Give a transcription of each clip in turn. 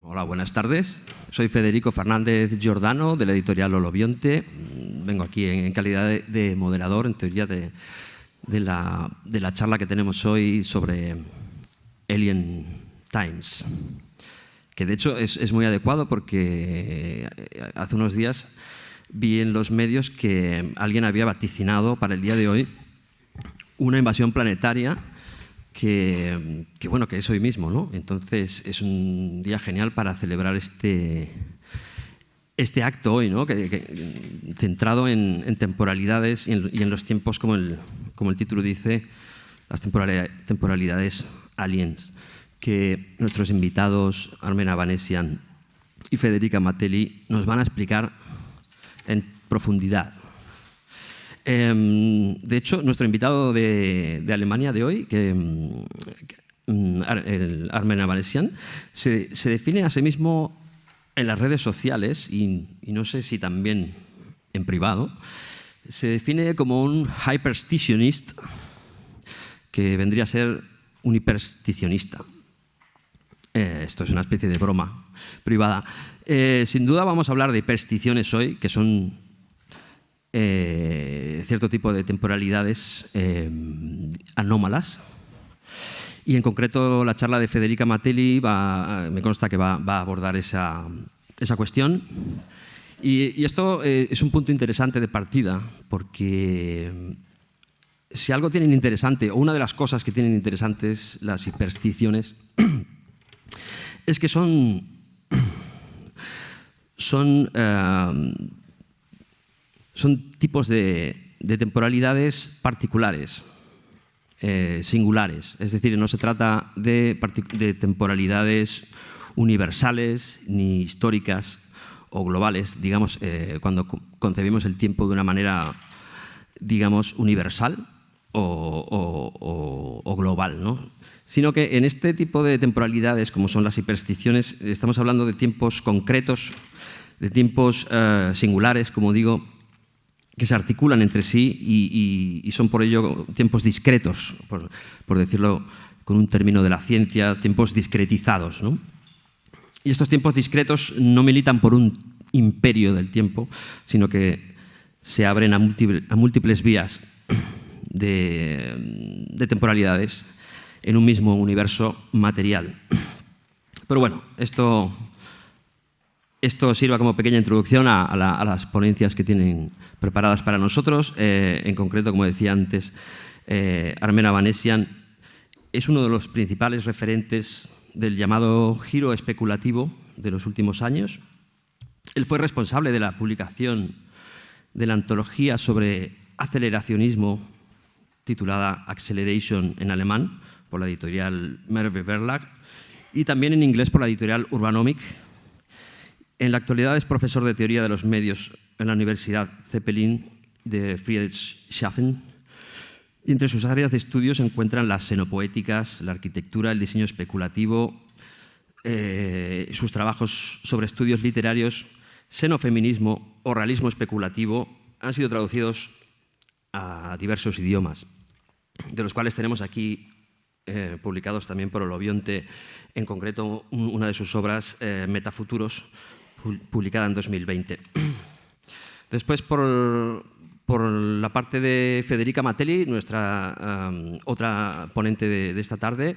Hola, buenas tardes. Soy Federico Fernández Giordano, de la editorial Olobionte. Vengo aquí en calidad de moderador, en teoría, de la charla que tenemos hoy sobre Alien Times, que de hecho es muy adecuado porque hace unos días vi en los medios que alguien había vaticinado para el día de hoy una invasión planetaria que es hoy mismo, ¿no? Entonces es un día genial para celebrar este acto hoy, ¿no? Centrado en temporalidades y en los tiempos, como el título dice, las temporalidades aliens, que nuestros invitados Armen Avanesian y Federica Matelli nos van a explicar en profundidad. De hecho, nuestro invitado de Alemania de hoy, el Armen Avanesian, se define a sí mismo en las redes sociales y no sé si también en privado, se define como un hyperstitionist, que vendría a ser un hipersticionista. Esto es una especie de broma privada. Sin duda vamos a hablar de hipersticiones hoy, que son cierto tipo de temporalidades anómalas. Y en concreto la charla de Federica Matelli me consta que va a abordar esa cuestión. Y esto es un punto interesante de partida, porque si algo tienen interesante, o una de las cosas que tienen interesantes las hipersticiones, es que son tipos de temporalidades particulares, singulares. Es decir, no se trata de temporalidades universales ni históricas o globales, digamos, cuando concebimos el tiempo de una manera, digamos, universal o global, ¿no? Sino que en este tipo de temporalidades, como son las hipersticiones, estamos hablando de tiempos concretos, de tiempos singulares, como digo, que se articulan entre sí y son por ello tiempos discretos, por decirlo con un término de la ciencia, tiempos discretizados, ¿no? Y estos tiempos discretos no militan por un imperio del tiempo, sino que se abren a múltiples vías de temporalidades en un mismo universo material. Pero bueno, esto sirva como pequeña introducción a las ponencias que tienen preparadas para nosotros. En concreto, como decía antes, Armen Avanesian es uno de los principales referentes del llamado giro especulativo de los últimos años. Él fue responsable de la publicación de la antología sobre aceleracionismo, titulada Acceleration en alemán, por la editorial Merve Verlag, y también en inglés por la editorial Urbanomic. En la actualidad es profesor de teoría de los medios en la Universidad Zeppelin de Friedrichshafen. Y entre sus áreas de estudio se encuentran las xenopoéticas, la arquitectura, el diseño especulativo, sus trabajos sobre estudios literarios, xenofeminismo o realismo especulativo han sido traducidos a diversos idiomas, de los cuales tenemos aquí publicados también por Olobionte, en concreto una de sus obras, Metafuturos, publicada en 2020. Después, por la parte de Federica Matelli, nuestra otra ponente de esta tarde.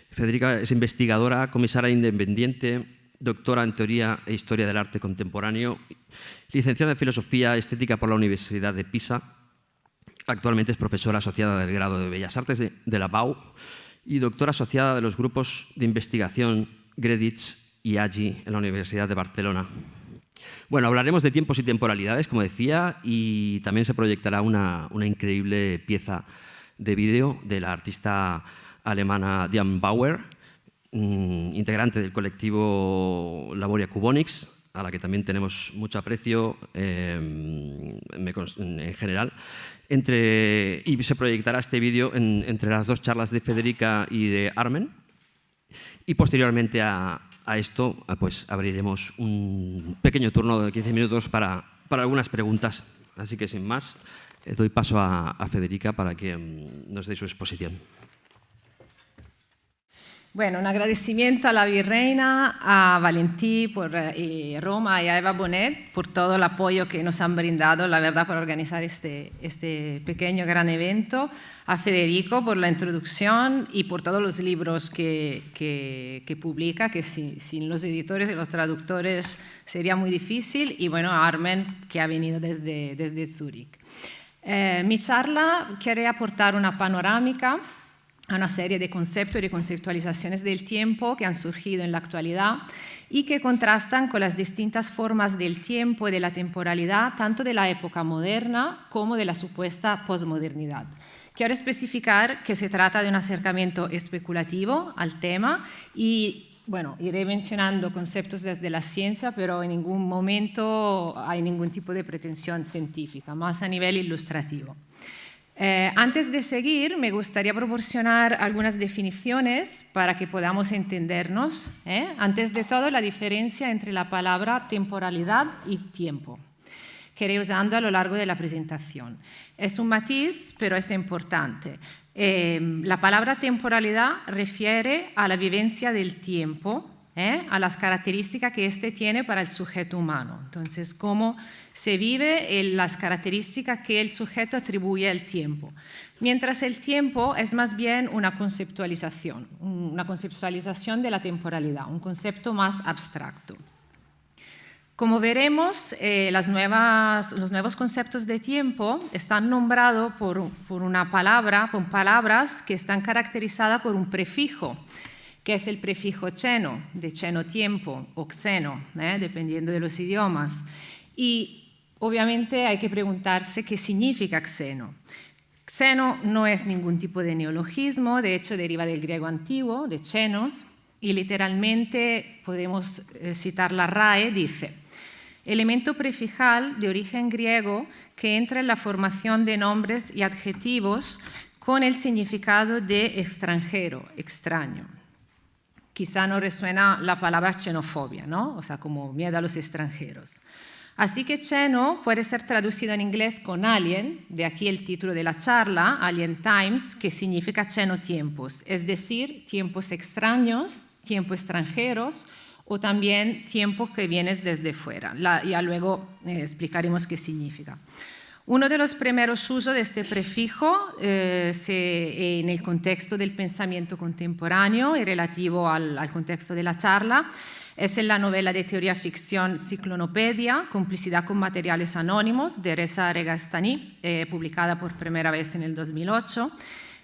Federica es investigadora, comisaria independiente, doctora en Teoría e Historia del Arte Contemporáneo, licenciada en Filosofía Estética por la Universidad de Pisa. Actualmente es profesora asociada del grado de Bellas Artes de la BAU y doctora asociada de los grupos de investigación Greditz y AGI en la Universidad de Barcelona. Bueno, hablaremos de tiempos y temporalidades, como decía, y también se proyectará una increíble pieza de vídeo de la artista alemana Diane Bauer, integrante del colectivo Laboria Cubonics, a la que también tenemos mucho aprecio en general. Y se proyectará este vídeo entre las dos charlas de Federica y de Armen. Y posteriormente a esto, pues abriremos un pequeño turno de 15 minutos para algunas preguntas. Así que, sin más, doy paso a Federica para que nos dé su exposición. Bueno, un agradecimiento a la Virreina, a Valentí y Roma y a Eva Bonet por todo el apoyo que nos han brindado, la verdad, para organizar este pequeño gran evento, a Federico por la introducción y por todos los libros que publica, que sin los editores y los traductores sería muy difícil, y bueno, a Armen, que ha venido desde Zúrich. Mi charla quiere aportar una panorámica a una serie de conceptos y de conceptualizaciones del tiempo que han surgido en la actualidad y que contrastan con las distintas formas del tiempo y de la temporalidad, tanto de la época moderna como de la supuesta posmodernidad. Quiero especificar que se trata de un acercamiento especulativo al tema y, bueno, iré mencionando conceptos desde la ciencia, pero en ningún momento hay ningún tipo de pretensión científica, más a nivel ilustrativo. Antes de seguir, me gustaría proporcionar algunas definiciones para que podamos entendernos. Antes de todo, la diferencia entre la palabra temporalidad y tiempo, que iré usando a lo largo de la presentación. Es un matiz, pero es importante. La palabra temporalidad refiere a la vivencia del tiempo, a las características que éste tiene para el sujeto humano. Entonces, cómo se vive las características que el sujeto atribuye al tiempo. Mientras el tiempo es más bien una conceptualización de la temporalidad, un concepto más abstracto. Como veremos, los nuevos conceptos de tiempo están nombrados por palabras que están caracterizadas por un prefijo, que es el prefijo xeno, de xeno tiempo, o xeno, dependiendo de los idiomas. Y obviamente hay que preguntarse qué significa xeno. Xeno no es ningún tipo de neologismo, de hecho deriva del griego antiguo, de xenos, y literalmente podemos citar la RAE, dice: elemento prefijal de origen griego que entra en la formación de nombres y adjetivos con el significado de extranjero, extraño. Quizá no resuena la palabra xenofobia, ¿no? O sea, como miedo a los extranjeros. Así que xeno puede ser traducido en inglés con alien, de aquí el título de la charla, Alien Times, que significa xenotiempos, es decir, tiempos extraños, tiempos extranjeros, o también tiempos que vienes desde fuera. Ya luego explicaremos qué significa. Uno de los primeros usos de este prefijo en el contexto del pensamiento contemporáneo y relativo al contexto de la charla es en la novela de teoría ficción Ciclonopedia, Complicidad con materiales anónimos, de Reza Regastani, publicada por primera vez en el 2008,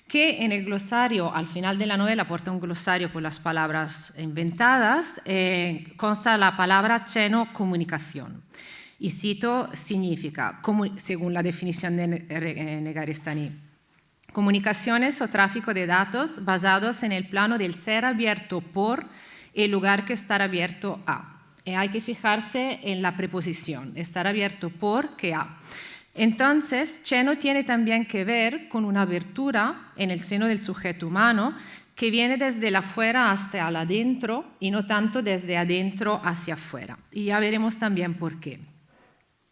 que en el glosario, al final de la novela, aporta un glosario con las palabras inventadas, consta la palabra xeno comunicación. Y cito, significa, según la definición de Negarestani, comunicaciones o tráfico de datos basados en el plano del ser abierto por el lugar que estar abierto a. Hay que fijarse en la preposición, estar abierto por que a. Entonces, xeno tiene también que ver con una abertura en el seno del sujeto humano que viene desde el afuera hasta el adentro y no tanto desde adentro hacia afuera. Y ya veremos también por qué.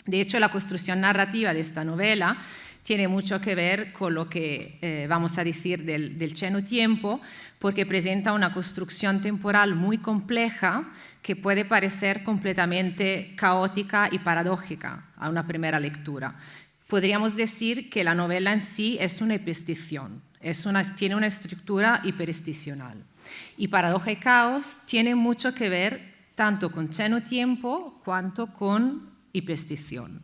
De hecho, la construcción narrativa de esta novela tiene mucho que ver con lo que vamos a decir del xenotiempo, porque presenta una construcción temporal muy compleja que puede parecer completamente caótica y paradójica a una primera lectura. Podríamos decir que la novela en sí es una hiperstición, tiene una estructura hiperesticional. Y paradoja y caos tiene mucho que ver tanto con xenotiempo cuanto con hiperstición.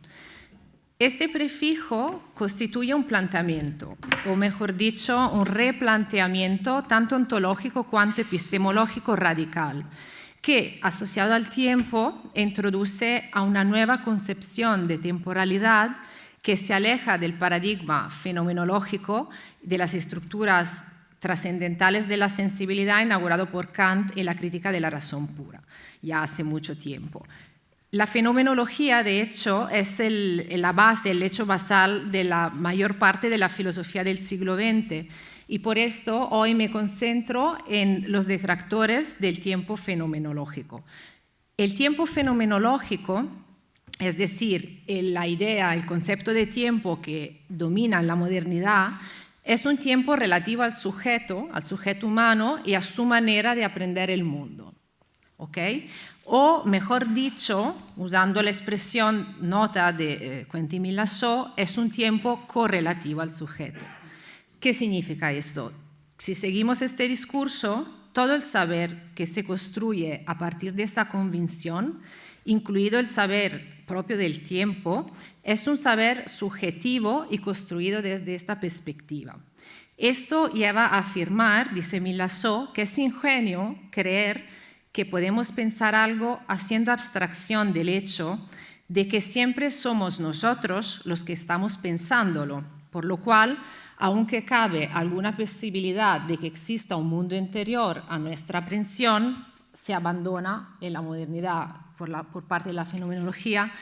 Este prefijo constituye un planteamiento, o mejor dicho, un replanteamiento tanto ontológico cuanto epistemológico radical, que, asociado al tiempo, introduce a una nueva concepción de temporalidad que se aleja del paradigma fenomenológico de las estructuras trascendentales de la sensibilidad inaugurado por Kant en la crítica de la razón pura, ya hace mucho tiempo. La fenomenología, de hecho, es la base, el hecho basal de la mayor parte de la filosofía del siglo XX, y por esto hoy me concentro en los detractores del tiempo fenomenológico. El tiempo fenomenológico, es decir, la idea, el concepto de tiempo que domina en la modernidad, Es un tiempo relativo al sujeto humano y a su manera de aprender el mundo. ¿Okay? O, mejor dicho, usando la expresión nota de Quentin Milasseau, es un tiempo correlativo al sujeto. ¿Qué significa esto? Si seguimos este discurso, todo el saber que se construye a partir de esta convicción, incluido el saber propio del tiempo, es un saber subjetivo y construido desde esta perspectiva. Esto lleva a afirmar, dice Milasseau, que es ingenuo creer que podemos pensar algo haciendo abstracción del hecho de que siempre somos nosotros los que estamos pensándolo, por lo cual, aunque cabe alguna posibilidad de que exista un mundo interior a nuestra aprehensión, se abandona en la modernidad por parte de la fenomenología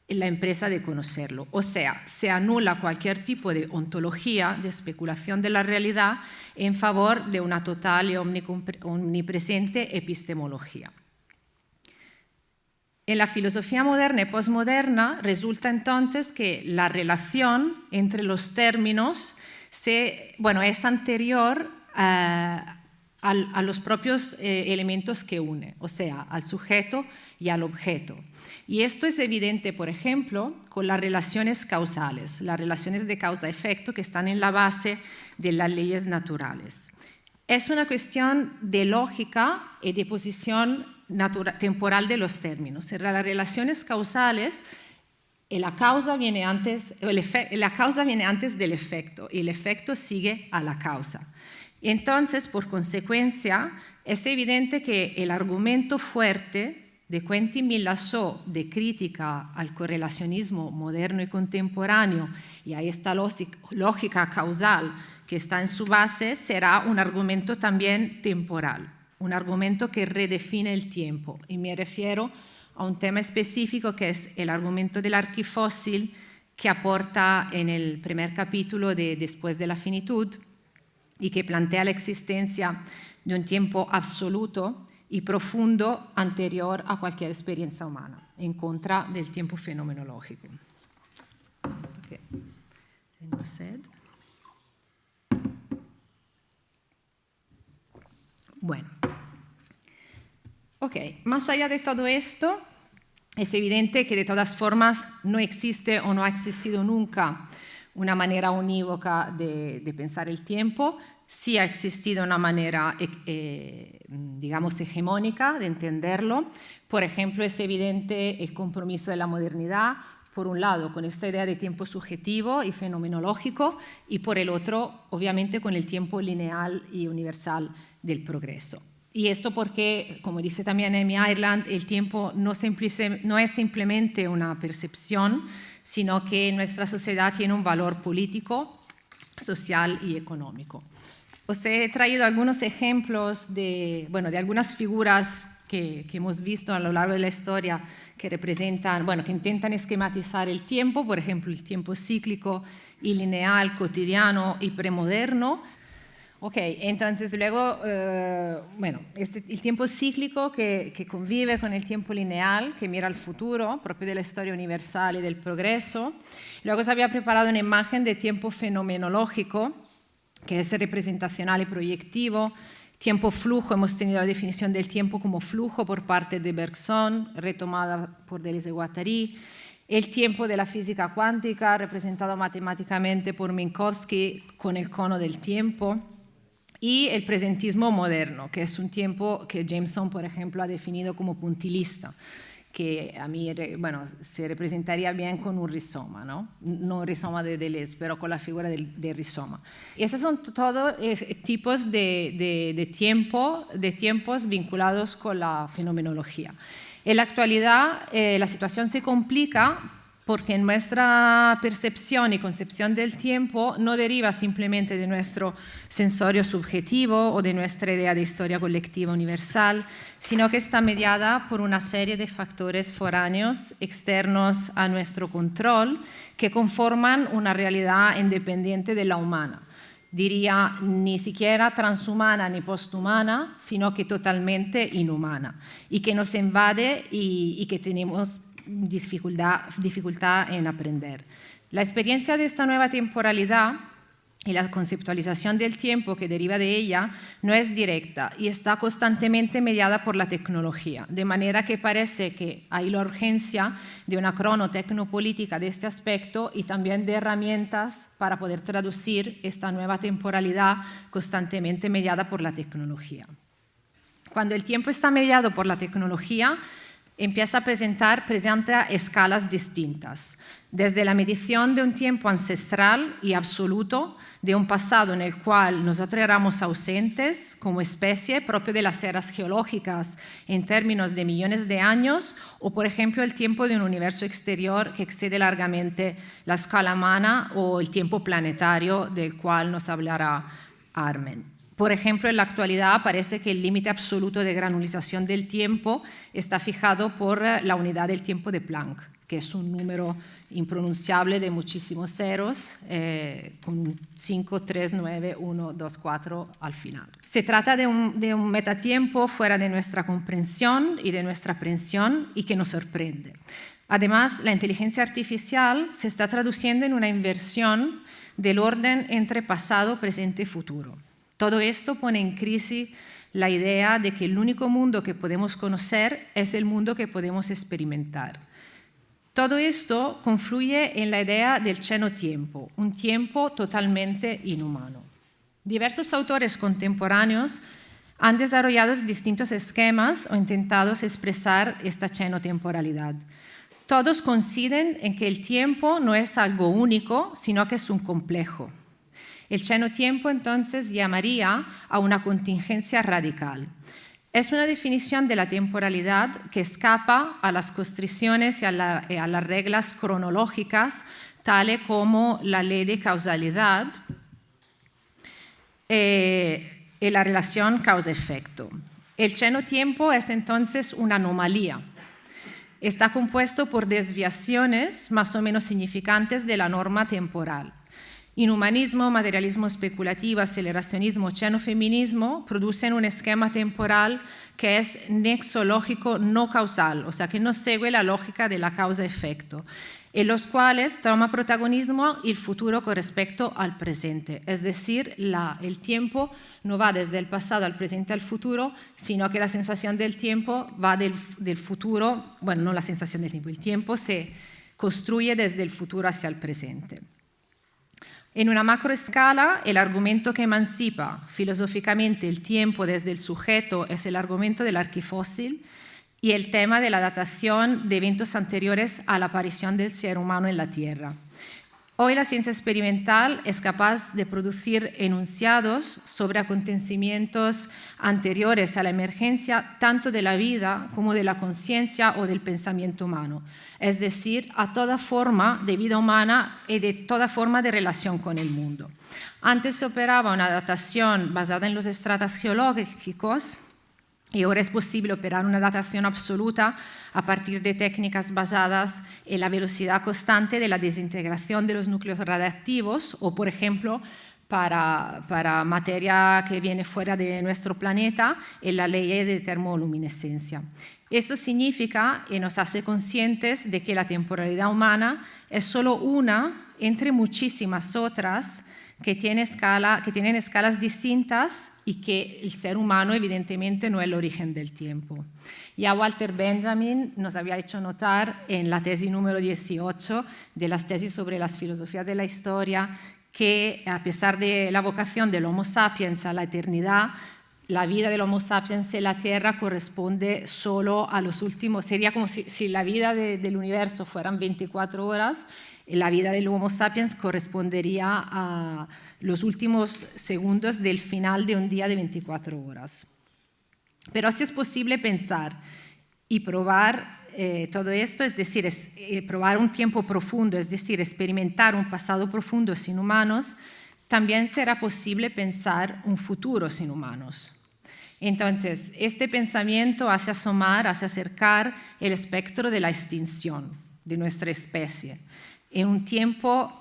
la empresa de conocerlo. O sea, se anula cualquier tipo de ontología, de especulación de la realidad, en favor de una total y omnipresente epistemología. En la filosofía moderna y posmoderna resulta entonces que la relación entre los términos es anterior a los propios elementos que une, o sea, al sujeto y al objeto. Y esto es evidente, por ejemplo, con las relaciones causales, las relaciones de causa-efecto que están en la base de las leyes naturales. Es una cuestión de lógica y de posición temporal de los términos. En las relaciones causales, la causa viene antes del efecto y el efecto sigue a la causa. Entonces, por consecuencia, es evidente que el argumento fuerte de Quentin Milasseau de crítica al correlacionismo moderno y contemporáneo y a esta lógica causal que está en su base será un argumento también temporal, un argumento que redefine el tiempo. Y me refiero a un tema específico que es el argumento del arquifósil que aporta en el primer capítulo de Después de la finitud y que plantea la existencia de un tiempo absoluto y profundo anterior a cualquier experiencia humana, en contra del tiempo fenomenológico. Okay. Tengo sed. Bueno, más allá de todo esto, es evidente que de todas formas no existe o no ha existido nunca una manera unívoca de pensar el tiempo. Sí ha existido una manera, digamos, hegemónica de entenderlo. Por ejemplo, es evidente el compromiso de la modernidad, por un lado, con esta idea de tiempo subjetivo y fenomenológico, y por el otro, obviamente, con el tiempo lineal y universal del progreso. Y esto porque, como dice también Amy Ireland, el tiempo no es simplemente una percepción, sino que nuestra sociedad tiene un valor político, social y económico. Os he traído algunos ejemplos de algunas figuras que hemos visto a lo largo de la historia que representan, que intentan esquematizar el tiempo, por ejemplo, el tiempo cíclico y lineal, cotidiano y premoderno. Entonces luego, el tiempo cíclico que convive con el tiempo lineal, que mira al futuro, propio de la historia universal y del progreso. Luego se había preparado una imagen de tiempo fenomenológico, que es representacional y proyectivo. Tiempo flujo, hemos tenido la definición del tiempo como flujo por parte de Bergson, retomada por Deleuze y Guattari. El tiempo de la física cuántica, representado matemáticamente por Minkowski con el cono del tiempo. Y el presentismo moderno, que es un tiempo que Jameson, por ejemplo, ha definido como puntilista, que a mí se representaría bien con un rizoma, no un rizoma de Deleuze, pero con la figura de rizoma. Y esos son todos tipos de tiempos vinculados con la fenomenología. En la actualidad la situación se complica porque nuestra percepción y concepción del tiempo no deriva simplemente de nuestro sensorio subjetivo o de nuestra idea de historia colectiva universal, sino que está mediada por una serie de factores foráneos externos a nuestro control que conforman una realidad independiente de la humana. Diría ni siquiera transhumana ni posthumana, sino que totalmente inhumana y que nos invade y que tenemos dificultad en aprender. La experiencia de esta nueva temporalidad y la conceptualización del tiempo que deriva de ella no es directa y está constantemente mediada por la tecnología, de manera que parece que hay la urgencia de una cronotecnopolítica de este aspecto y también de herramientas para poder traducir esta nueva temporalidad constantemente mediada por la tecnología. Cuando el tiempo está mediado por la tecnología, presenta escalas distintas, desde la medición de un tiempo ancestral y absoluto, de un pasado en el cual nosotros éramos ausentes como especie, propio de las eras geológicas en términos de millones de años, o por ejemplo el tiempo de un universo exterior que excede largamente la escala humana, o el tiempo planetario del cual nos hablará Armen. Por ejemplo, en la actualidad parece que el límite absoluto de granulización del tiempo está fijado por la unidad del tiempo de Planck, que es un número impronunciable de muchísimos ceros, con un 5, 3, 9, 1, 2, 4 al final. Se trata de un metatiempo fuera de nuestra comprensión y de nuestra aprehensión y que nos sorprende. Además, la inteligencia artificial se está traduciendo en una inversión del orden entre pasado, presente y futuro. Todo esto pone en crisis la idea de que el único mundo que podemos conocer es el mundo que podemos experimentar. Todo esto confluye en la idea del xenotiempo, un tiempo totalmente inhumano. Diversos autores contemporáneos han desarrollado distintos esquemas o intentado expresar esta xenotemporalidad. Todos coinciden en que el tiempo no es algo único, sino que es un complejo. El xenotiempo entonces llamaría a una contingencia radical. Es una definición de la temporalidad que escapa a las constricciones y a las reglas cronológicas, tales como la ley de causalidad y la relación causa-efecto. El xenotiempo es entonces una anomalía. Está compuesto por desviaciones más o menos significantes de la norma temporal. Inhumanismo, materialismo especulativo, aceleracionismo, xenofeminismo producen un esquema temporal que es nexológico no causal, o sea, que no sigue la lógica de la causa-efecto, en los cuales toma protagonismo el futuro con respecto al presente. Es decir, el tiempo no va desde el pasado al presente al futuro, sino que la sensación del tiempo va del futuro, bueno, no la sensación del tiempo, el tiempo se construye desde el futuro hacia el presente. En una macroescala, el argumento que emancipa filosóficamente el tiempo desde el sujeto es el argumento del arquifósil y el tema de la datación de eventos anteriores a la aparición del ser humano en la Tierra. Hoy la ciencia experimental es capaz de producir enunciados sobre acontecimientos anteriores a la emergencia tanto de la vida como de la conciencia o del pensamiento humano, es decir, a toda forma de vida humana y de toda forma de relación con el mundo. Antes se operaba una datación basada en los estratos geológicos y ahora es posible operar una datación absoluta a partir de técnicas basadas en la velocidad constante de la desintegración de los núcleos radiactivos o, por ejemplo, para materia que viene fuera de nuestro planeta, en la ley de termoluminescencia. Esto significa y nos hace conscientes de que la temporalidad humana es solo una entre muchísimas otras que tienen escalas distintas y que el ser humano evidentemente no es el origen del tiempo. Ya Walter Benjamin nos había hecho notar en la tesis número 18 de las tesis sobre las filosofías de la historia que a pesar de la vocación del Homo sapiens a la eternidad, la vida del Homo sapiens en la Tierra corresponde solo a los últimos, sería como si la vida del universo fueran 24 horas, la vida del Homo sapiens correspondería a los últimos segundos del final de un día de 24 horas. Pero así es posible pensar y probar todo esto, es decir, probar un tiempo profundo, es decir, experimentar un pasado profundo sin humanos, también será posible pensar un futuro sin humanos. Entonces, este pensamiento hace asomar, hace acercar el espectro de la extinción de nuestra especie.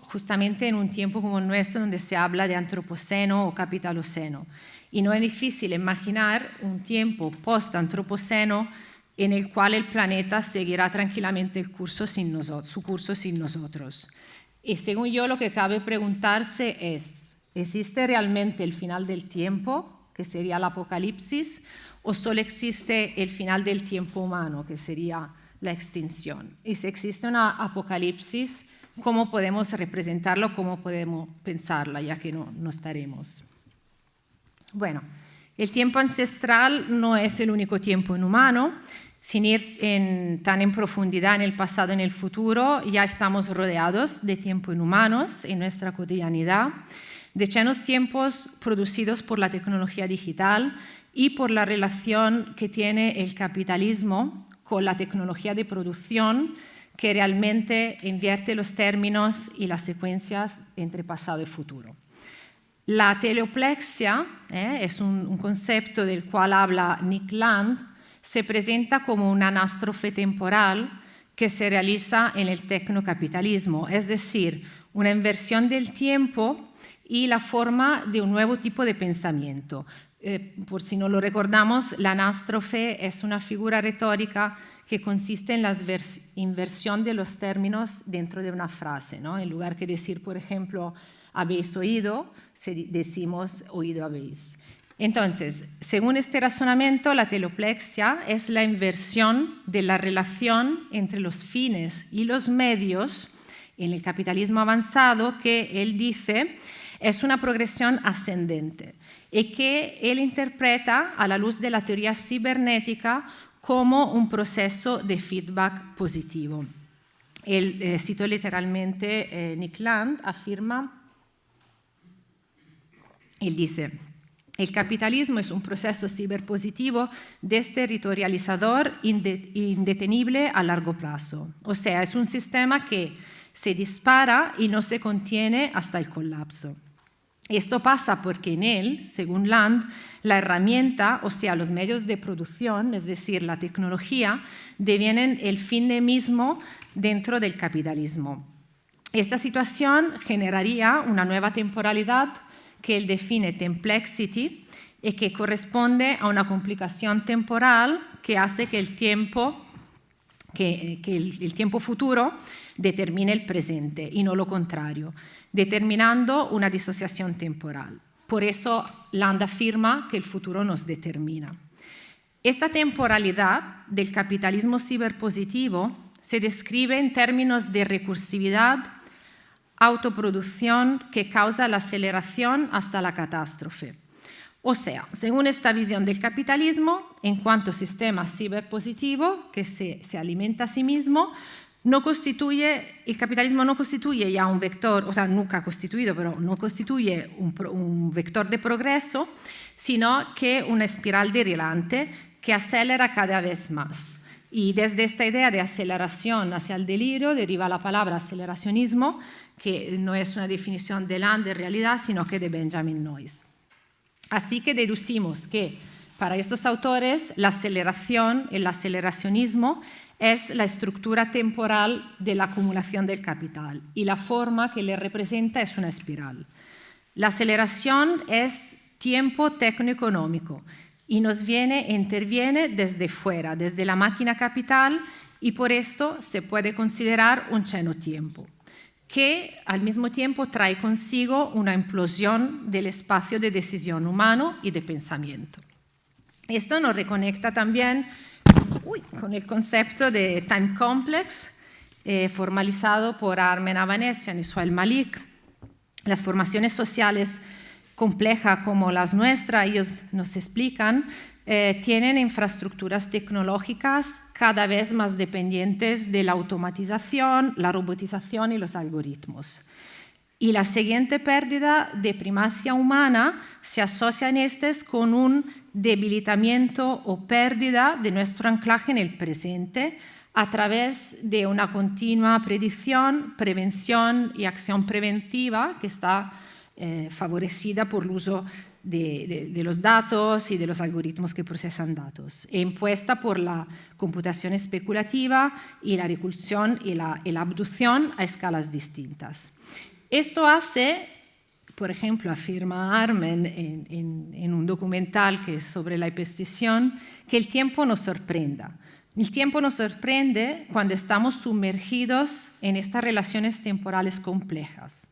Justamente en un tiempo como el nuestro, donde se habla de antropoceno o capitaloceno. Y no es difícil imaginar un tiempo post-antropoceno en el cual el planeta seguirá tranquilamente su curso sin nosotros. Y según yo, lo que cabe preguntarse es, ¿Existe realmente el final del tiempo, que sería el apocalipsis, o solo existe el final del tiempo humano, que sería la extinción? Y si existe una apocalipsis, ¿cómo podemos representarlo, cómo podemos pensarla, ya que no estaremos? Bueno, el tiempo ancestral no es el único tiempo inhumano. Sin ir tan en profundidad en el pasado y en el futuro, ya estamos rodeados de tiempos inhumanos en nuestra cotidianidad, de llenos tiempos producidos por la tecnología digital y por la relación que tiene el capitalismo con la tecnología de producción, que realmente invierte los términos y las secuencias entre pasado y futuro. La teleoplexia es un concepto del cual habla Nick Land. Se presenta como una anástrofe temporal que se realiza en el tecnocapitalismo, es decir, una inversión del tiempo y la forma de un nuevo tipo de pensamiento. Por si no lo recordamos, la anástrofe es una figura retórica que consiste en la inversión de los términos dentro de una frase, ¿no? En lugar de decir, por ejemplo, habéis oído, decimos oído habéis. Entonces, según este razonamiento, la teleoplexia es la inversión de la relación entre los fines y los medios en el capitalismo avanzado, que él dice es una progresión ascendente y que él interpreta a la luz de la teoría cibernética como un proceso de feedback positivo. Él, cito literalmente, Nick Land afirma, él dice: el capitalismo es un proceso ciberpositivo desterritorializador indetenible a largo plazo. O sea, es un sistema que se dispara y no se contiene hasta el colapso. Esto pasa porque en él, según Land, la herramienta, o sea, los medios de producción, es decir, la tecnología, devienen el fin mismo dentro del capitalismo. Esta situación generaría una nueva temporalidad que él define templexity y que corresponde a una complicación temporal que hace que el tiempo futuro determine el presente y no lo contrario, determinando una disociación temporal. Por eso Land afirma que el futuro nos determina. Esta temporalidad del capitalismo ciberpositivo se describe en términos de recursividad, autoproducción que causa la aceleración hasta la catástrofe. O sea, según esta visión del capitalismo, en cuanto sistema ciberpositivo que se alimenta a sí mismo, el capitalismo no constituye ya un vector, o sea, nunca ha constituido, pero no constituye un vector de progreso, sino que una espiral delirante que acelera cada vez más. Y desde esta idea de aceleración hacia el delirio deriva la palabra aceleracionismo, que no es una definición de Land en realidad, sino que de Benjamin Noyes. Así que deducimos que para estos autores la aceleración, el aceleracionismo, es la estructura temporal de la acumulación del capital y la forma que le representa es una espiral. La aceleración es tiempo tecnoeconómico y interviene desde fuera, desde la máquina capital, y por esto se puede considerar un lleno tiempo, que al mismo tiempo trae consigo una implosión del espacio de decisión humano y de pensamiento. Esto nos reconecta también con el concepto de time complex, formalizado por Armen Avanesian y Suhail Malik. Las formaciones sociales complejas como las nuestras, ellos nos explican, tienen infraestructuras tecnológicas cada vez más dependientes de la automatización, la robotización y los algoritmos. Y la siguiente pérdida de primacia humana se asocia en estas con un debilitamiento o pérdida de nuestro anclaje en el presente a través de una continua predicción, prevención y acción preventiva que está favorecida por el uso de los datos y de los algoritmos que procesan datos, e impuesta por la computación especulativa y la reclusión y la abducción a escalas distintas. Esto hace, por ejemplo, afirma Armen en un documental que es sobre la hiperstición, que el tiempo nos sorprenda. El tiempo nos sorprende cuando estamos sumergidos en estas relaciones temporales complejas.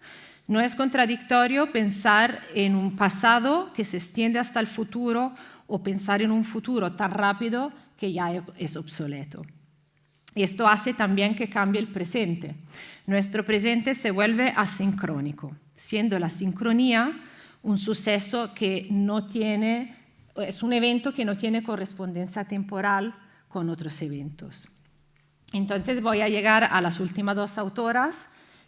No es contradictorio pensar en un pasado que se extiende hasta el futuro o pensar en un futuro tan rápido que ya es obsoleto. Esto hace también que cambie el presente. Nuestro presente se vuelve asincrónico, siendo la sincronía un suceso que no tiene, es un evento que no tiene correspondencia temporal con otros eventos. Entonces voy a llegar a las últimas dos autoras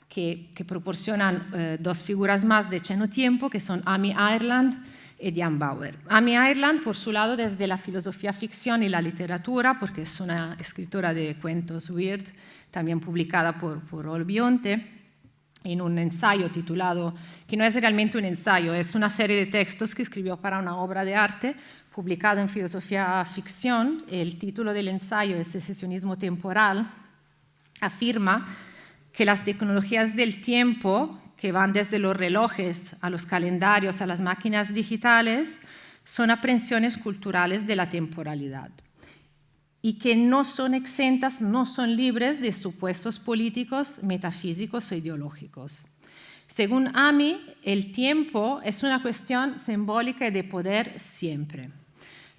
que proporcionan dos figuras más de Cheno-tiempo, que son Amy Ireland y Diane Bauer. Amy Ireland, por su lado, desde la filosofía ficción y la literatura, porque es una escritora de cuentos weird, también publicada por Roll Bionte, en un ensayo titulado, que no es realmente un ensayo, es una serie de textos que escribió para una obra de arte, publicado en filosofía ficción. El título del ensayo es Secesionismo temporal. Afirma que las tecnologías del tiempo, que van desde los relojes a los calendarios a las máquinas digitales, son aprehensiones culturales de la temporalidad y que no son exentas, no son libres de supuestos políticos, metafísicos o ideológicos. Según Amy, el tiempo es una cuestión simbólica y de poder siempre.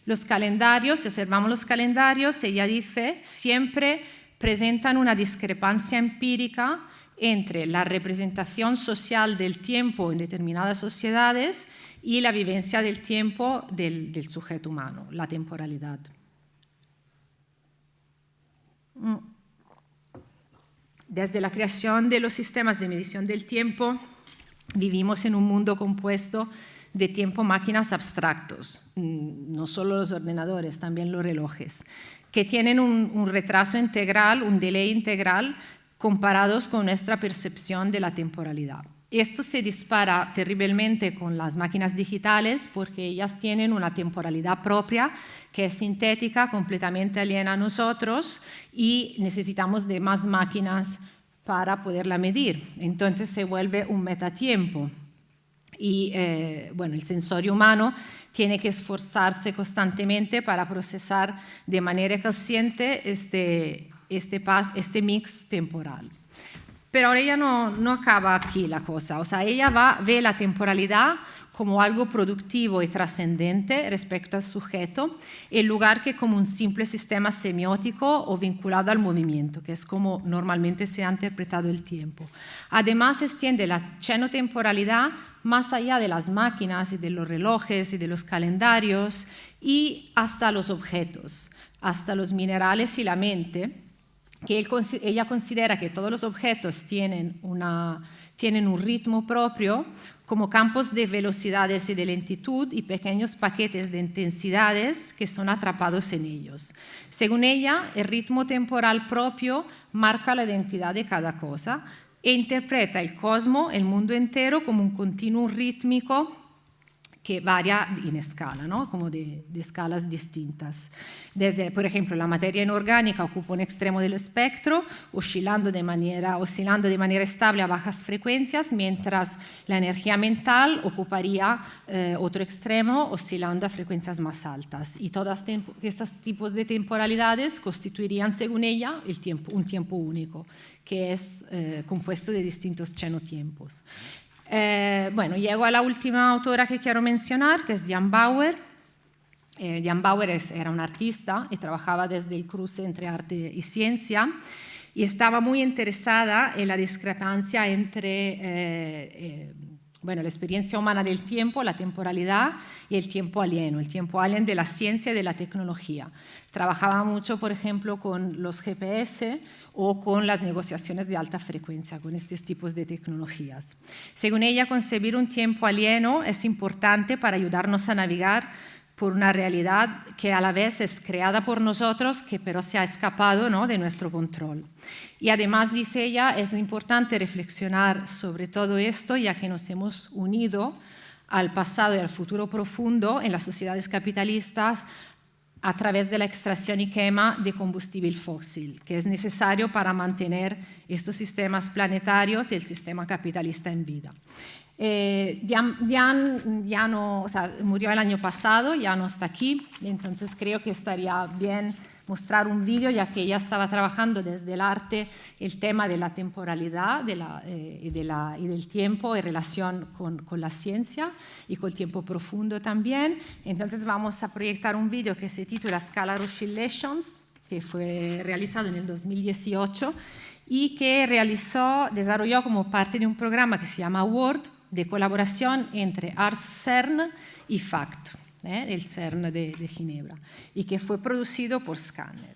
Los calendarios, si observamos los calendarios, ella dice, siempre presentan una discrepancia empírica entre la representación social del tiempo en determinadas sociedades y la vivencia del tiempo del sujeto humano, la temporalidad. Desde la creación de los sistemas de medición del tiempo, vivimos en un mundo compuesto de tiempo-máquinas abstractos, no solo los ordenadores, también los relojes, que tienen un retraso integral, un delay integral, comparados con nuestra percepción de la temporalidad. Esto se dispara terriblemente con las máquinas digitales porque ellas tienen una temporalidad propia que es sintética, completamente aliena a nosotros y necesitamos de más máquinas para poderla medir. Entonces se vuelve un metatiempo. Y el sensorio humano tiene que esforzarse constantemente para procesar de manera consciente este mix temporal. Pero ahora ella no acaba aquí la cosa, o sea, ella ve la temporalidad como algo productivo y trascendente respecto al sujeto, en lugar que como un simple sistema semiótico o vinculado al movimiento, que es como normalmente se ha interpretado el tiempo. Además, se extiende la chenotemporalidad más allá de las máquinas y de los relojes y de los calendarios y hasta los objetos, hasta los minerales y la mente, que ella considera que todos los objetos tienen un ritmo propio, como campos de velocidades y de lentitud y pequeños paquetes de intensidades que son atrapados en ellos. Según ella, el ritmo temporal propio marca la identidad de cada cosa e interpreta el cosmos, el mundo entero, como un continuo rítmico que varía en escala, ¿no? Como de escalas distintas. Desde, por ejemplo, la materia inorgánica ocupa un extremo del espectro, oscilando de manera estable a bajas frecuencias, mientras la energía mental ocuparía otro extremo, oscilando a frecuencias más altas. Y todos estos tipos de temporalidades constituirían, según ella, un tiempo único, que es compuesto de distintos chenotiempos. Llego a la última autora que quiero mencionar, que es Diane Bauer. Diane Bauer era una artista y trabajaba desde el cruce entre arte y ciencia y estaba muy interesada en la discrepancia entre la experiencia humana del tiempo, la temporalidad y el tiempo alieno de la ciencia y de la tecnología. Trabajaba mucho, por ejemplo, con los GPS o con las negociaciones de alta frecuencia, con estos tipos de tecnologías. Según ella, concebir un tiempo alieno es importante para ayudarnos a navegar por una realidad que a la vez es creada por nosotros, que pero se ha escapado, ¿no?, de nuestro control. Y además, dice ella, es importante reflexionar sobre todo esto, ya que nos hemos unido al pasado y al futuro profundo en las sociedades capitalistas a través de la extracción y quema de combustible fósil, que es necesario para mantener estos sistemas planetarios y el sistema capitalista en vida. Diane murió el año pasado, ya no está aquí, entonces creo que estaría bien mostrar un vídeo, ya que ella estaba trabajando desde el arte el tema de la temporalidad y del tiempo en relación con la ciencia y con el tiempo profundo también. Entonces vamos a proyectar un vídeo que se titula Scalar Oscillations, que fue realizado en el 2018 y que desarrolló como parte de un programa que se llama WORD, de colaboración entre Ars CERN y FACT, el CERN de Ginebra, y que fue producido por Scanner.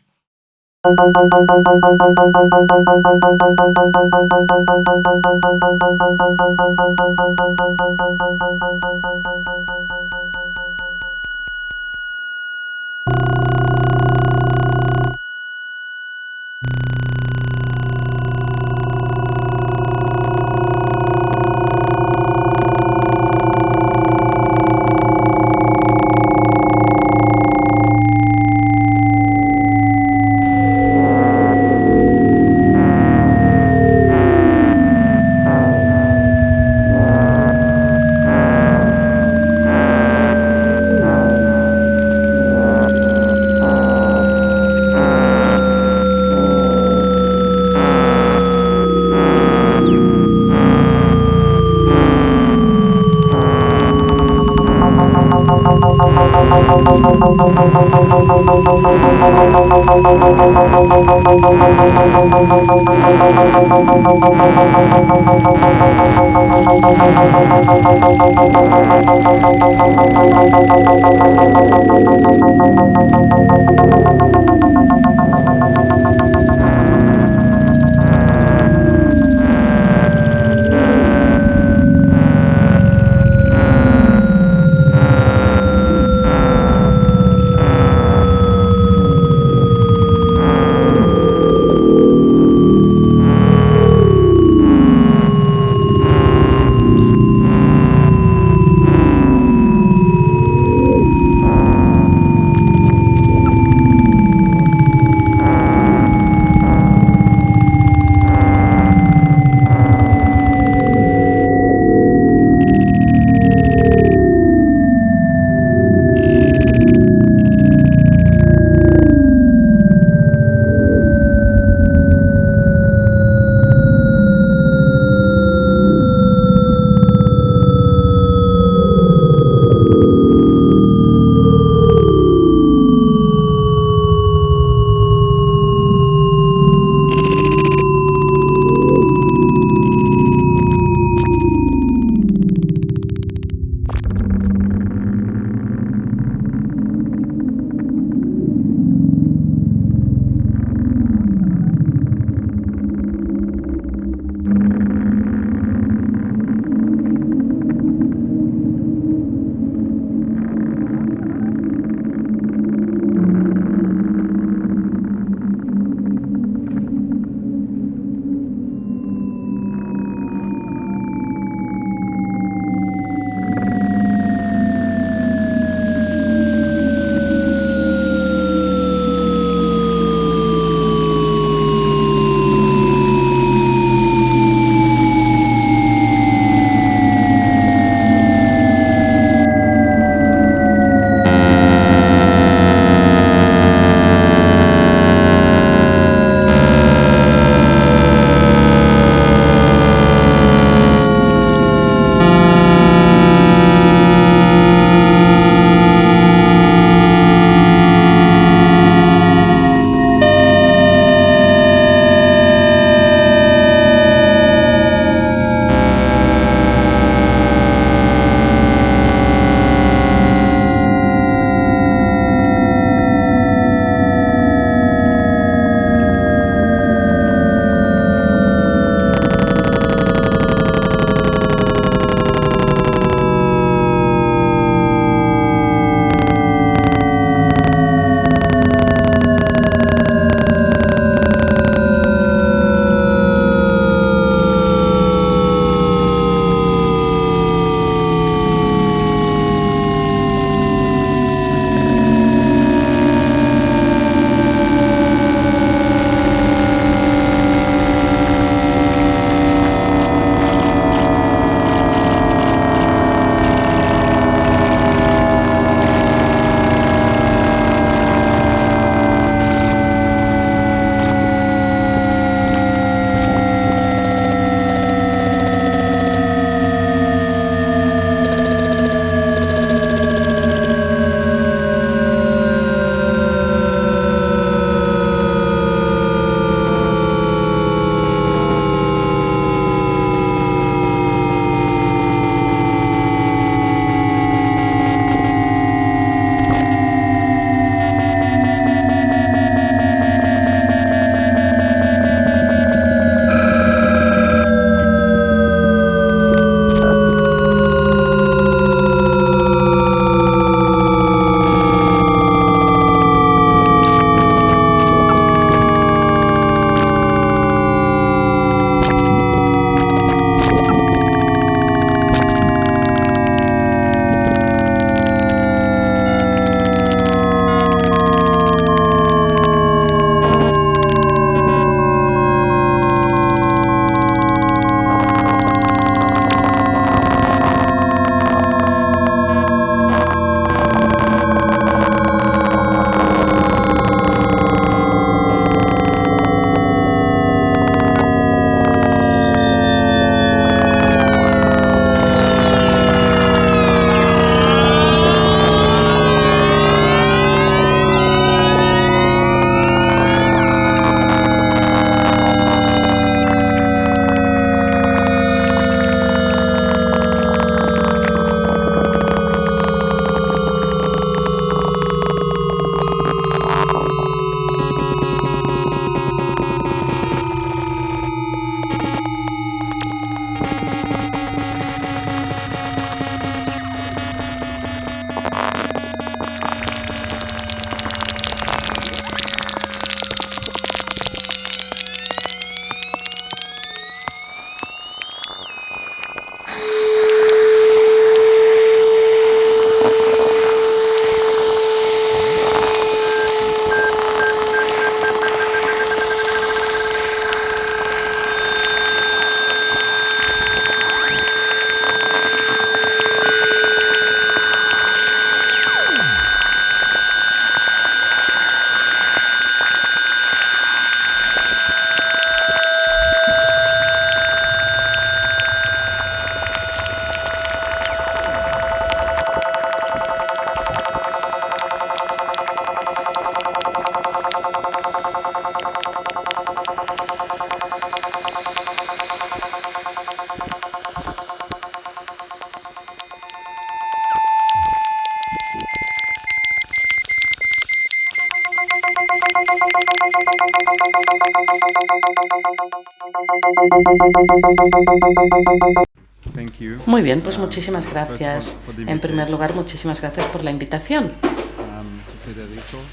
Muy bien, pues muchísimas gracias. En primer lugar, muchísimas gracias por la invitación.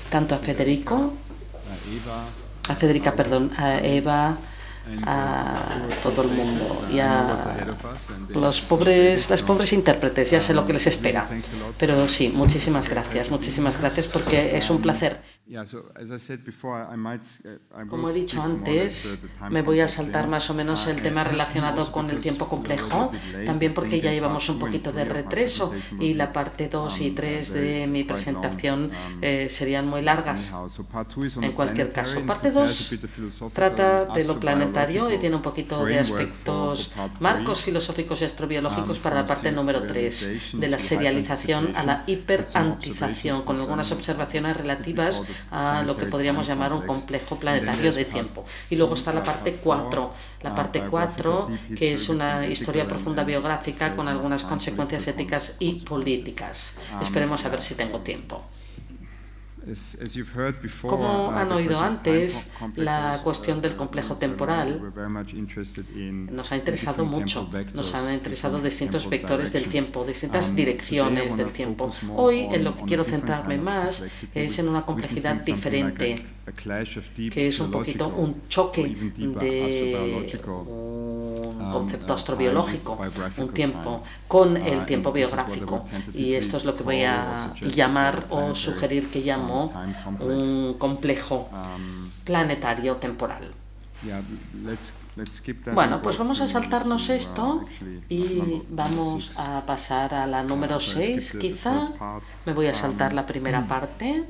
Tanto a Federica, a Eva, a todo el mundo y a las pobres intérpretes, ya sé lo que les espera. Pero sí, muchísimas gracias porque es un placer. Como he dicho antes, me voy a saltar más o menos el tema relacionado con el tiempo complejo, también porque ya llevamos un poquito de retraso y la parte 2 y 3 de mi presentación serían muy largas. En cualquier caso, parte 2 trata de lo planetario y tiene un poquito de aspectos marcos filosóficos y astrobiológicos para la parte número 3, de la serialización a la hiperantización, con algunas observaciones relativas a lo que podríamos llamar un complejo planetario de tiempo. Y luego está la parte 4, que es una historia profunda biográfica con algunas consecuencias éticas y políticas. Esperemos a ver si tengo tiempo. Como han oído antes, la cuestión del complejo temporal nos ha interesado mucho, nos han interesado distintos vectores del tiempo, distintas direcciones del tiempo. Hoy en lo que quiero centrarme más es en una complejidad diferente, que es un poquito un choque de un concepto astrobiológico, un tiempo, con el tiempo biográfico. Y esto es lo que voy a llamar o sugerir que llamo un complejo planetario temporal. Bueno, pues vamos a saltarnos esto y vamos a pasar a la número 6, quizá. Me voy a saltar la primera parte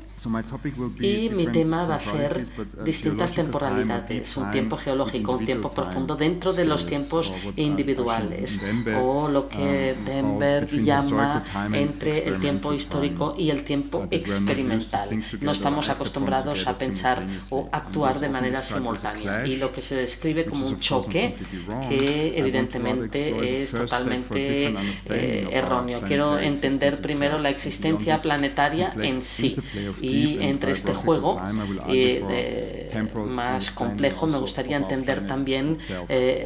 y mi tema va a ser distintas temporalidades, un tiempo geológico, un tiempo profundo dentro de los tiempos individuales, o lo que Denberg llama entre el tiempo histórico y el tiempo experimental. No estamos acostumbrados a pensar o actuar de manera simultánea, y lo que se describe como un choque que evidentemente es totalmente erróneo. Quiero entender primero la existencia planetaria en sí, y entre este juego más complejo me gustaría entender también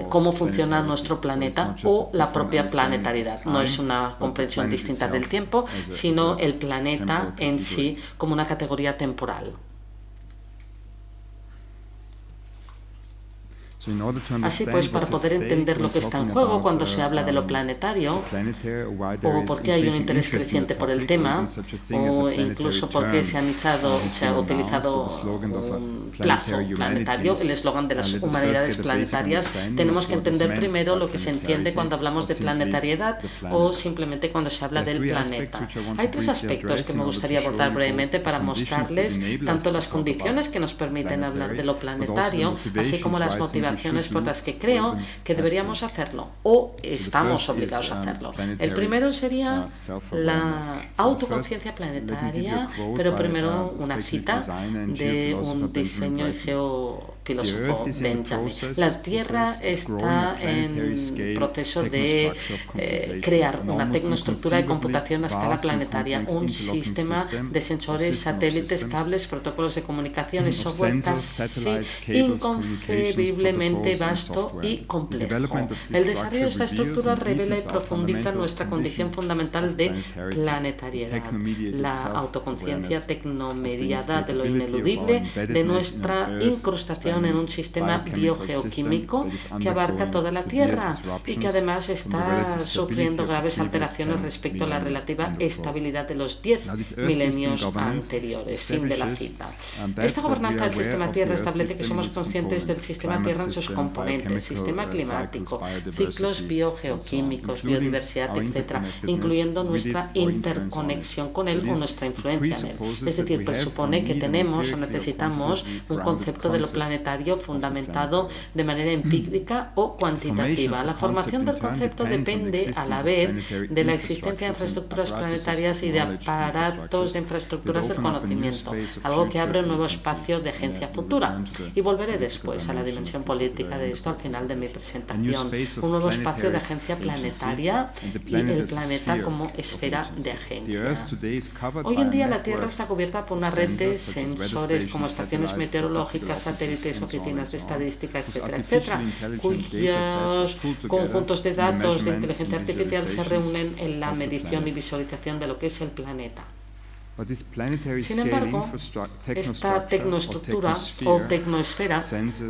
cómo funciona nuestro planeta o la propia planetariedad. No es una comprensión distinta del tiempo, sino el planeta en sí como una categoría temporal. Así pues, para poder entender lo que está en juego cuando se habla de lo planetario, o por qué hay un interés creciente por el tema, o incluso por qué se ha utilizado un plazo planetario, el eslogan de las humanidades planetarias, tenemos que entender primero lo que se entiende cuando hablamos de planetariedad o simplemente cuando se habla del planeta. Hay tres aspectos que me gustaría abordar brevemente para mostrarles tanto las condiciones que nos permiten hablar de lo planetario, así como las motivaciones por las que creo que deberíamos hacerlo o estamos obligados a hacerlo. El primero sería la autoconciencia planetaria, pero primero una cita de un diseño y geofilósofo Benjamin. La Tierra está en proceso de crear una tecnoestructura de computación a escala planetaria, un sistema de sensores, satélites, cables, protocolos de comunicación y software casi inconcebiblemente vasto y complejo. El desarrollo de esta estructura revela y profundiza nuestra condición fundamental de planetariedad, la autoconciencia tecnomediada de lo ineludible, de nuestra incrustación en un sistema biogeoquímico que abarca toda la Tierra y que además está sufriendo graves alteraciones respecto a la relativa estabilidad de los 10 milenios anteriores. Fin de la cita. Esta gobernanza del sistema Tierra establece que somos conscientes del sistema Tierra en sus componentes, sistema climático, ciclos biogeoquímicos, biodiversidad, etc., incluyendo nuestra interconexión con él o nuestra influencia en él. Es decir, presupone que tenemos o necesitamos un concepto de lo planetario fundamentado de manera empírica o cuantitativa. La formación del concepto depende a la vez de la existencia de infraestructuras planetarias y de aparatos de infraestructuras del conocimiento, algo que abre un nuevo espacio de agencia futura. Y volveré después a la dimensión política política de esto al final de mi presentación. Un nuevo espacio de agencia planetaria y el planeta como esfera de agencia. Hoy en día la Tierra está cubierta por una red de sensores como estaciones meteorológicas, satélites, oficinas de estadística, etcétera, etcétera, cuyos conjuntos de datos de inteligencia artificial se reúnen en la medición y visualización de lo que es el planeta. Sin embargo, esta tecnoestructura o tecnoesfera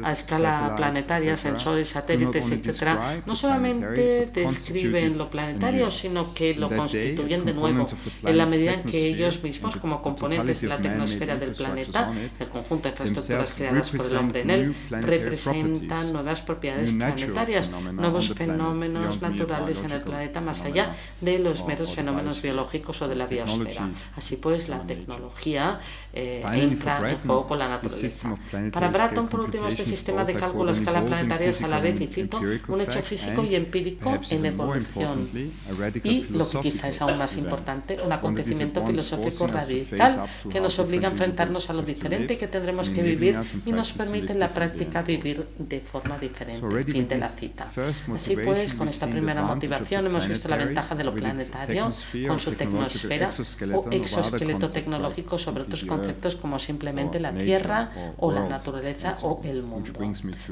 a escala planetaria, sensores, satélites, etc., no solamente describen lo planetario, sino que lo constituyen de nuevo, en la medida en que ellos mismos, como componentes de la tecnosfera del planeta, el conjunto de infraestructuras creadas por el hombre en él, representan nuevas propiedades planetarias, nuevos fenómenos naturales en el planeta más allá de los meros fenómenos biológicos o de la biosfera. Así pues, la tecnología entra en juego con la naturaleza. Para Bratton, por último, este sistema de cálculo a escala planetaria es a la vez, y cito, un hecho físico y empírico en evolución. Y, lo que quizá es aún más importante, un acontecimiento filosófico radical que nos obliga a enfrentarnos a lo diferente que tendremos que vivir y nos permite en la práctica vivir de forma diferente. Fin de la cita. Así pues, con esta primera motivación hemos visto la ventaja de lo planetario con su tecnosfera o exoesqueleto tecnológico sobre otros conceptos como simplemente la Tierra o la naturaleza o el mundo.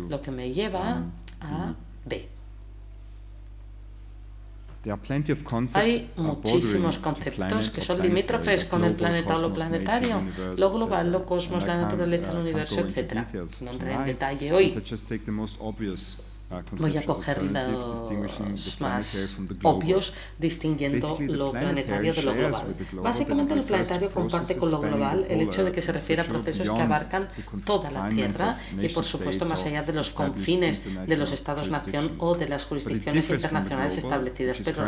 Lo que me lleva a B. Hay muchísimos conceptos que son limítrofes con el planeta o lo planetario, lo global, lo cosmos, la naturaleza, el universo, etc. No entraré en detalle hoy. Voy a coger los más obvios, distinguiendo lo planetario de lo global. Básicamente, lo planetario comparte con lo global el hecho de que se refiere a procesos que abarcan toda la Tierra y, por supuesto, más allá de los confines de los Estados-nación o de las jurisdicciones internacionales establecidas, pero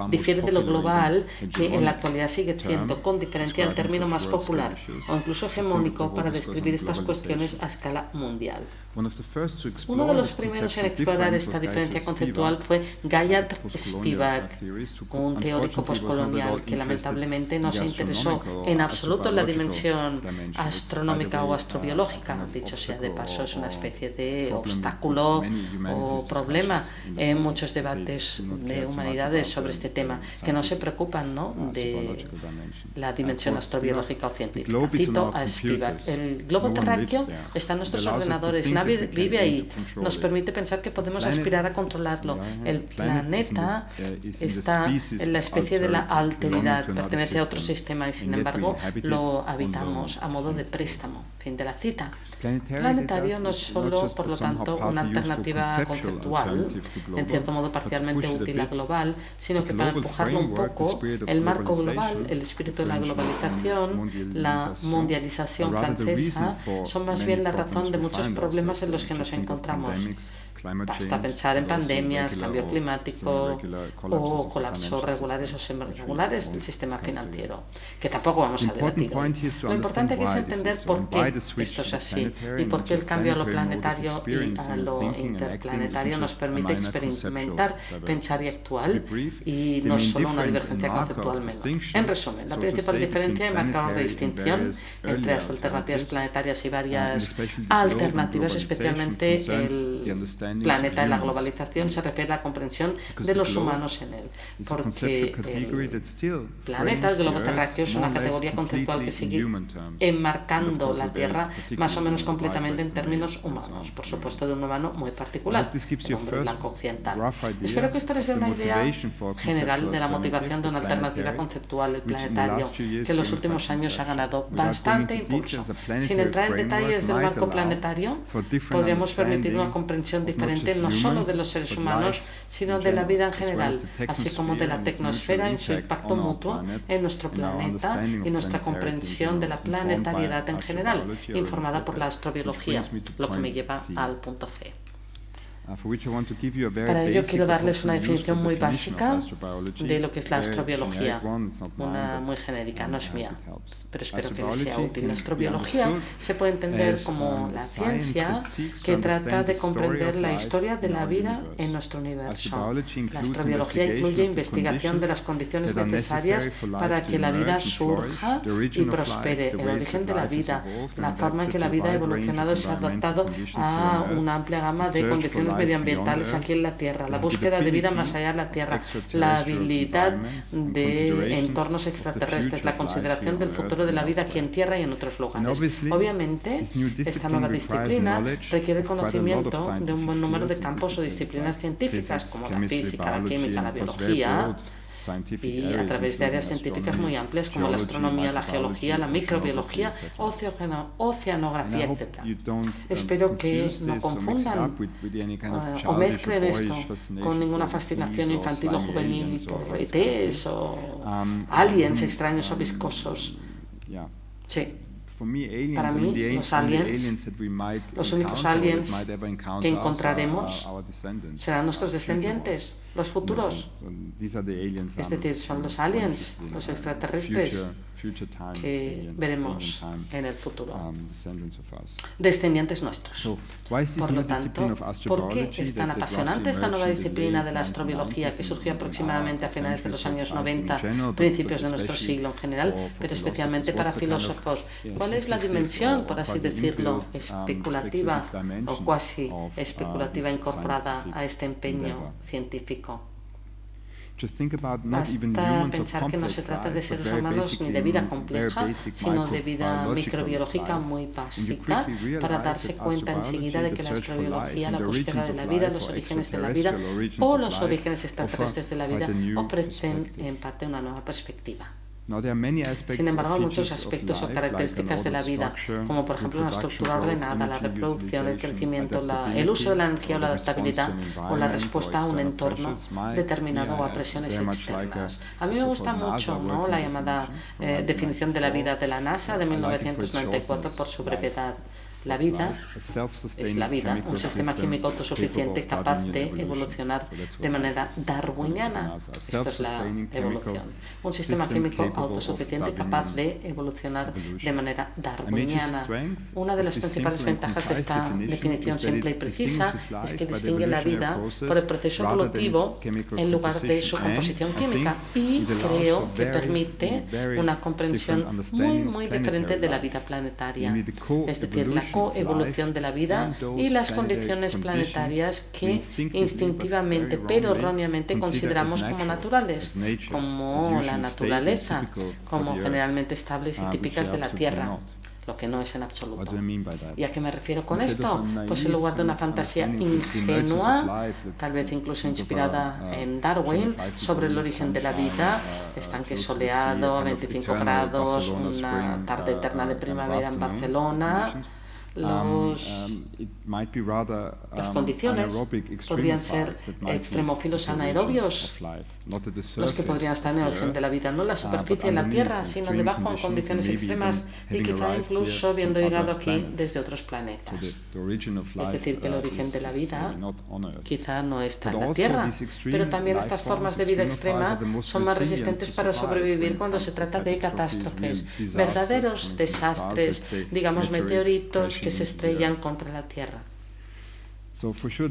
difiere de lo global, que en la actualidad sigue siendo, con diferencia, el término más popular o incluso hegemónico para describir estas cuestiones a escala mundial. Uno de los primeros en explorar esta diferencia conceptual fue Gayatri Spivak, un teórico postcolonial que lamentablemente no se interesó en absoluto en la dimensión astronómica o astrobiológica. Dicho sea de paso, es una especie de obstáculo o problema en muchos debates de humanidades sobre este tema, que no se preocupan, ¿no?, de la dimensión astrobiológica o científica. Cito a Spivak: el globo terráqueo está en nuestros ordenadores, nadie vive ahí, nos permite pensar que podemos aspirar a controlarlo. El planeta está en la especie de la alteridad, pertenece a otro sistema y sin embargo lo habitamos a modo de préstamo. Fin de la cita. Planetario no es solo, por lo tanto, una alternativa conceptual, en cierto modo parcialmente útil a global, sino que para empujarlo un poco, el marco global, el espíritu de la globalización, la mundialización francesa, son más bien la razón de muchos problemas en los que nos encontramos. Basta pensar en pandemias, cambio climático o colapsos regulares o semi-regulares del sistema financiero, que tampoco vamos a debatir hoy. Lo importante aquí es entender por qué esto es así y por qué el cambio a lo planetario y a lo interplanetario nos permite experimentar, pensar y actuar, y no solo una divergencia conceptual menor. En resumen, la principal diferencia y marcador de distinción entre las alternativas planetarias y varias alternativas, especialmente el planeta y la globalización, se refiere a la comprensión de los humanos en él, porque el planeta, el globo terráqueo, es una categoría conceptual que sigue enmarcando la Tierra más o menos completamente en términos humanos, por supuesto de un humano muy particular, el hombre blanco occidental. Espero que esta les dé una idea general de la motivación de una alternativa conceptual del planetario, que en los últimos años ha ganado bastante impulso. Sin entrar en detalles del marco planetario, podríamos permitir una comprensión diferente no solo de los seres humanos, sino de la vida en general, así como de la tecnosfera en su impacto mutuo en nuestro planeta y nuestra comprensión de la planetariedad en general, informada por la astrobiología, lo que me lleva al punto C. Para ello quiero darles una definición muy básica de lo que es la astrobiología, una muy genérica, no es mía, pero espero que les sea útil. La astrobiología se puede entender como la ciencia que trata de comprender la historia de la vida en nuestro universo. La astrobiología incluye investigación de las condiciones necesarias para que la vida surja y prospere, el origen de la vida, la forma en que la vida ha evolucionado y se ha adaptado a una amplia gama de condiciones medioambientales aquí en la Tierra, la búsqueda de vida más allá de la Tierra, la habilidad de entornos extraterrestres, la consideración del futuro de la vida aquí en Tierra y en otros lugares. Obviamente, esta nueva disciplina requiere conocimiento de un buen número de campos o disciplinas científicas, como la física, la química, la biología, y a través de áreas científicas muy amplias como la astronomía, la geología, la microbiología, oceanografía, etc. Espero que no confundan o mezclen esto con ninguna fascinación infantil o juvenil por ETs o aliens extraños o viscosos. Sí. Para mí, los únicos aliens que encontraremos serán nuestros descendientes, los futuros. Es decir, son los aliens, los extraterrestres que veremos en el futuro, descendientes nuestros. Por lo tanto, ¿por qué es tan apasionante esta nueva disciplina de la astrobiología que surgió aproximadamente a finales de los años 90, principios de nuestro siglo en general, pero especialmente para filósofos? ¿Cuál es la dimensión, por así decirlo, especulativa o cuasi especulativa incorporada a este empeño científico? Basta pensar que no se trata de seres humanos ni de vida compleja, sino de vida microbiológica muy básica, para darse cuenta enseguida de que la astrobiología, la búsqueda de la vida, los orígenes de la vida o los orígenes extraterrestres de la vida ofrecen en parte una nueva perspectiva. Sin embargo, hay muchos aspectos o características de la vida, como por ejemplo la estructura ordenada, la reproducción, el crecimiento, el uso de la energía o la adaptabilidad o la respuesta a un entorno determinado o a presiones externas. A mí me gusta mucho, ¿no?, la llamada definición de la vida de la NASA de 1994 por su brevedad. La vida es la vida, un sistema químico autosuficiente capaz de evolucionar de manera darwiniana. Esto es la evolución. Un sistema químico autosuficiente capaz de evolucionar de manera darwiniana. Una de las principales ventajas de esta definición simple y precisa es que distingue la vida por el proceso evolutivo en lugar de su composición química, y creo que permite una comprensión muy diferente de la vida planetaria. Es decir, la coevolución de la vida y las condiciones planetarias que instintivamente pero erróneamente consideramos como naturales, como la naturaleza, como generalmente estables y típicas de la Tierra, lo que no es en absoluto. ¿Y a qué me refiero con esto? Pues en lugar de una fantasía ingenua, tal vez incluso inspirada en Darwin, sobre el origen de la vida, estanque soleado, 25 grados, una tarde eterna de primavera en Barcelona, las condiciones podrían ser extremófilos anaerobios, los que podrían estar en el origen de la vida, no en la superficie de la Tierra, sino debajo en condiciones extremas y quizá incluso habiendo llegado aquí desde otros planetas. Es decir, que el origen de la vida quizá no está en la Tierra, pero también estas formas de vida extrema son más resistentes para sobrevivir cuando se trata de catástrofes, verdaderos desastres, digamos meteoritos que se estrellan contra la Tierra.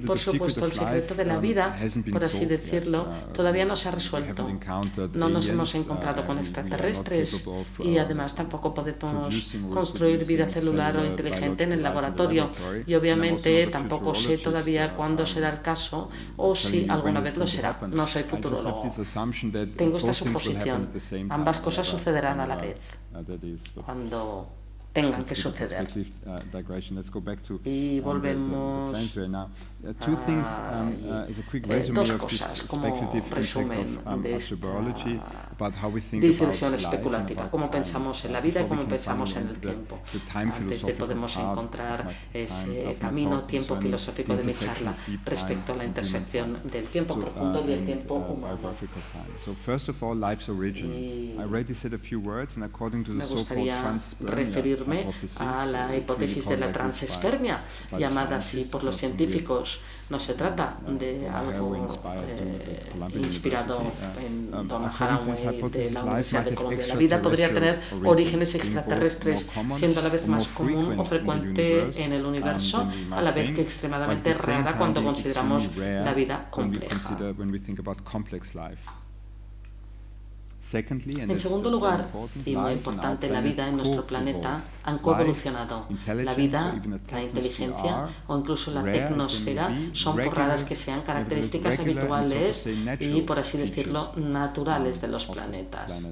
Por supuesto, el secreto de la vida, por así decirlo, todavía no se ha resuelto. No nos hemos encontrado con extraterrestres y además tampoco podemos construir vida celular o inteligente en el laboratorio. Y obviamente tampoco sé todavía cuándo será el caso o si alguna vez lo será. No soy futurólogo. Tengo esta suposición. Ambas cosas sucederán a la vez cuando tengan que suceder. Y volvemos a dos cosas como resumen de esta disilusión especulativa, cómo pensamos en la vida y cómo pensamos en el tiempo. Antes de podemos encontrar ese camino, tiempo filosófico de mi charla respecto a la intersección del tiempo profundo y el tiempo humano. Y me gustaría referir referirme a la hipótesis de la transespermia, llamada así por los científicos. No se trata de algo inspirado en Don Haraway de la Universidad de Columbia. La vida podría tener orígenes extraterrestres, siendo a la vez más común o frecuente en el universo, a la vez que extremadamente rara cuando consideramos la vida compleja. En segundo lugar, y muy importante, la vida en nuestro planeta han coevolucionado. La vida, la inteligencia o incluso la tecnosfera son, por raras que sean, características habituales y, por así decirlo, naturales de los planetas.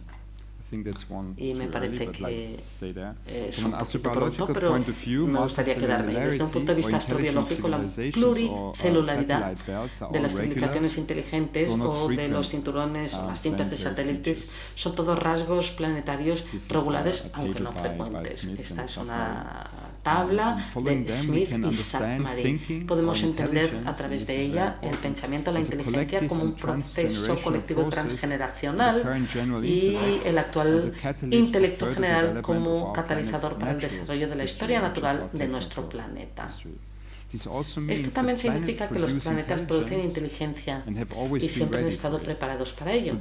Y me parece que es un poquito pronto, pero me gustaría quedarme. Desde un punto de vista astrobiológico, la pluricelularidad de las civilizaciones inteligentes o de los cinturones o las cintas de satélites son todos rasgos planetarios regulares, aunque no frecuentes. Esta es una tabla de Smith y Submarine. Podemos entender a través de ella el pensamiento, la inteligencia como un proceso colectivo transgeneracional y el actual intelecto general como catalizador para el desarrollo de la historia natural de nuestro planeta. Esto también significa que los planetas producen inteligencia y siempre han estado preparados para ello.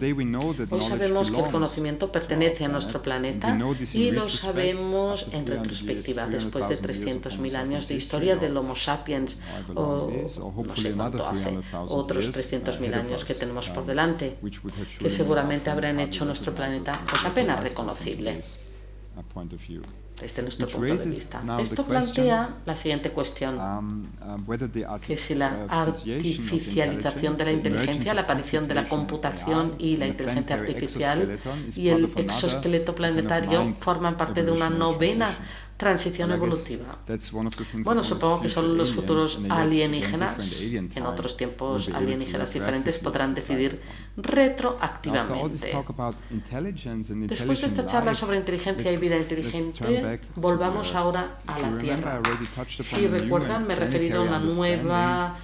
Hoy sabemos que el conocimiento pertenece a nuestro planeta y lo sabemos en retrospectiva, después de 300.000 años de historia del Homo sapiens, o no sé cuánto hace, otros 300.000 años que tenemos por delante, que seguramente habrán hecho nuestro planeta pues apenas reconocible desde nuestro punto de vista. Esto plantea la siguiente cuestión, que si la artificialización de la inteligencia, la aparición de la computación y la inteligencia artificial y el exoesqueleto planetario forman parte de una novena transición evolutiva. Bueno, supongo que solo los futuros alienígenas, en otros tiempos alienígenas diferentes, podrán decidir retroactivamente. Después de esta charla sobre inteligencia y vida inteligente, volvamos ahora a la Tierra. Si recuerdan, me he referido a una nueva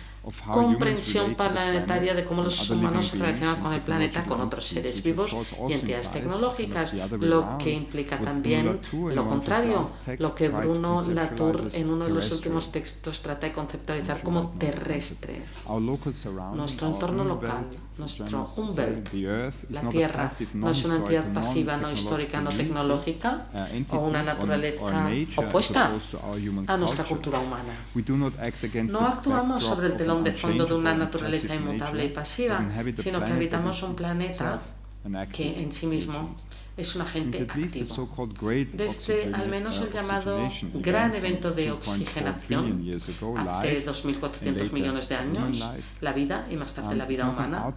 comprensión planetaria de cómo los humanos se relacionan con el planeta, con otros seres vivos y entidades tecnológicas, lo que implica también lo contrario, lo que Bruno Latour en uno de los últimos textos trata de conceptualizar como terrestre. Nuestro entorno local, nuestro Umwelt, la Tierra, no es una entidad pasiva, no histórica, no tecnológica o una naturaleza opuesta a nuestra cultura humana. No actuamos sobre el telón de fondo de una naturaleza inmutable y pasiva, sino que habitamos un planeta que en sí mismo es un agente activo. Desde al menos el llamado gran evento de oxigenación hace 2.400 millones de años, la vida y más tarde la vida humana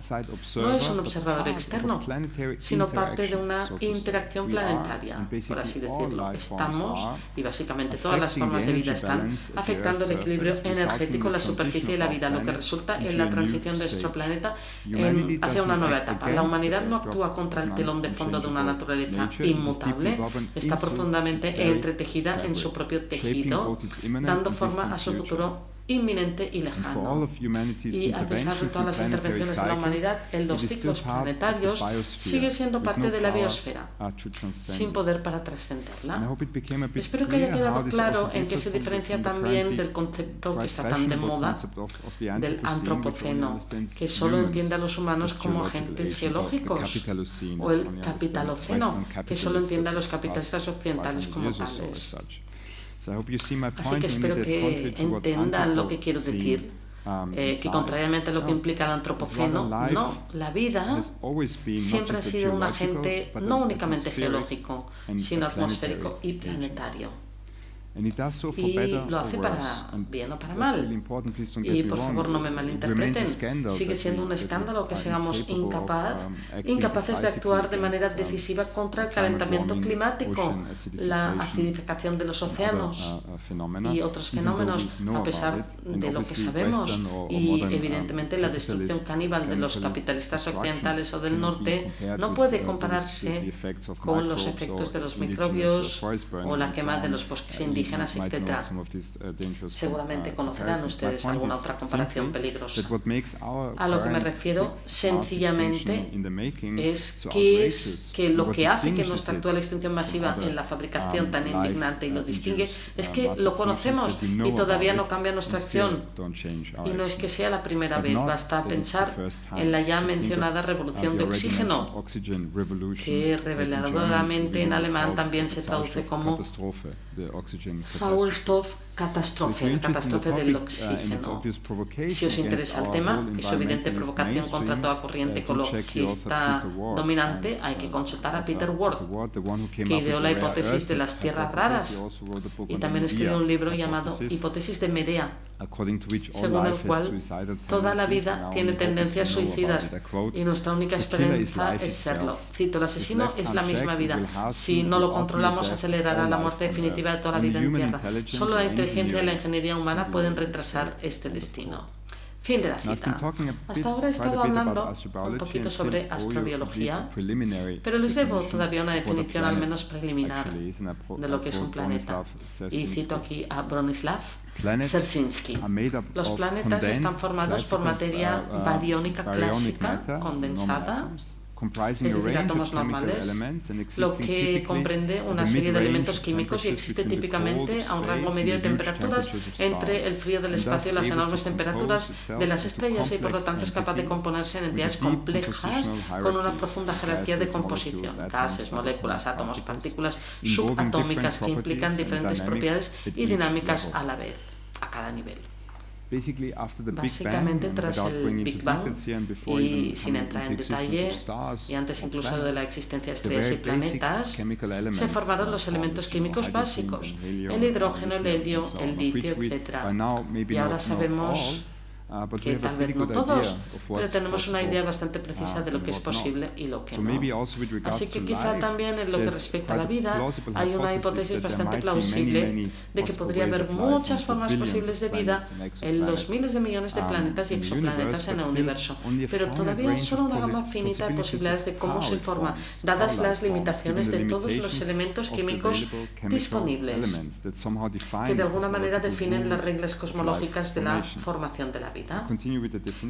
no es un observador externo, sino parte de una interacción planetaria, por así decirlo. Estamos, y básicamente todas las formas de vida están afectando el equilibrio energético en la superficie de la vida, lo que resulta en la transición de nuestro planeta hacia una nueva etapa. La humanidad no actúa contra el telón de fondo de una naturaleza inmutable, está profundamente entretejida en su propio tejido, dando forma a su futuro inminente y lejano. Y a pesar de todas las intervenciones de la humanidad en los ciclos planetarios, sigue siendo parte de la biosfera, sin poder para trascenderla. Espero que haya quedado claro en qué se diferencia también del concepto que está tan de moda del antropoceno, que solo entiende a los humanos como agentes geológicos, o el capitaloceno, que solo entiende a los capitalistas occidentales como tales. Así que espero que entiendan lo que quiero decir, que contrariamente a lo que implica el antropoceno, no, la vida siempre ha sido un agente no únicamente geológico, sino atmosférico y planetario. Y lo hace para bien o para mal. Y por favor no me malinterpreten, sigue siendo un escándalo que seamos incapaces de actuar de manera decisiva contra el calentamiento climático, la acidificación de los océanos y otros fenómenos, a pesar de lo que sabemos. Y evidentemente la destrucción caníbal de los capitalistas occidentales o del norte no puede compararse con los efectos de los microbios o la quema de los bosques indígenas indígenas, etc. Seguramente conocerán ustedes alguna otra comparación peligrosa. A lo que me refiero sencillamente es que lo que hace que nuestra actual extinción masiva en la fabricación tan indignante y lo distingue es que lo conocemos y todavía no cambia nuestra acción. Y no es que sea la primera vez, basta pensar en la ya mencionada revolución de oxígeno, que reveladoramente en alemán también se traduce como Sauerstoffkatastrophe, la catástrofe del oxígeno. Si os interesa el tema y su evidente provocación contra toda corriente ecologista dominante, hay que consultar a Peter Ward, que ideó la hipótesis de las tierras raras y también escribió un libro llamado Hipótesis de Medea, según el cual toda la vida tiene tendencias suicidas y nuestra única esperanza es serlo. Cito, el asesino es la misma vida. Si no lo controlamos, acelerará la muerte definitiva de toda la vida en tierra. Solo la inteligencia y la ingeniería humana pueden retrasar este destino. Fin de la cita. Hasta ahora he estado hablando un poquito sobre astrobiología, pero les debo todavía una definición al menos preliminar de lo que es un planeta. Y cito aquí a Bronislaw Dzerzhinsky. Los planetas están formados por materia bariónica clásica condensada, es decir, átomos normales, lo que comprende una serie de elementos químicos y existe típicamente a un rango medio de temperaturas entre el frío del espacio y las enormes temperaturas de las estrellas y por lo tanto es capaz de componerse en entidades complejas con una profunda jerarquía de composición, gases, moléculas, átomos, partículas subatómicas que implican diferentes propiedades y dinámicas a la vez, a cada nivel. Básicamente tras el Big Bang y sin entrar en detalle y antes incluso de la existencia de estrellas y planetas se formaron los elementos químicos básicos, el hidrógeno, el helio, el litio, etc. Y ahora sabemos que tal vez no todos, pero tenemos una idea bastante precisa de lo que es posible y lo que no. Así que quizá también en lo que respecta a la vida hay una hipótesis bastante plausible de que podría haber muchas formas posibles de vida en los miles de millones de planetas y exoplanetas en el universo, pero todavía hay solo una gama finita de posibilidades de cómo se forma, dadas las limitaciones de todos los elementos químicos disponibles, que de alguna manera definen las reglas cosmológicas de la formación de la vida.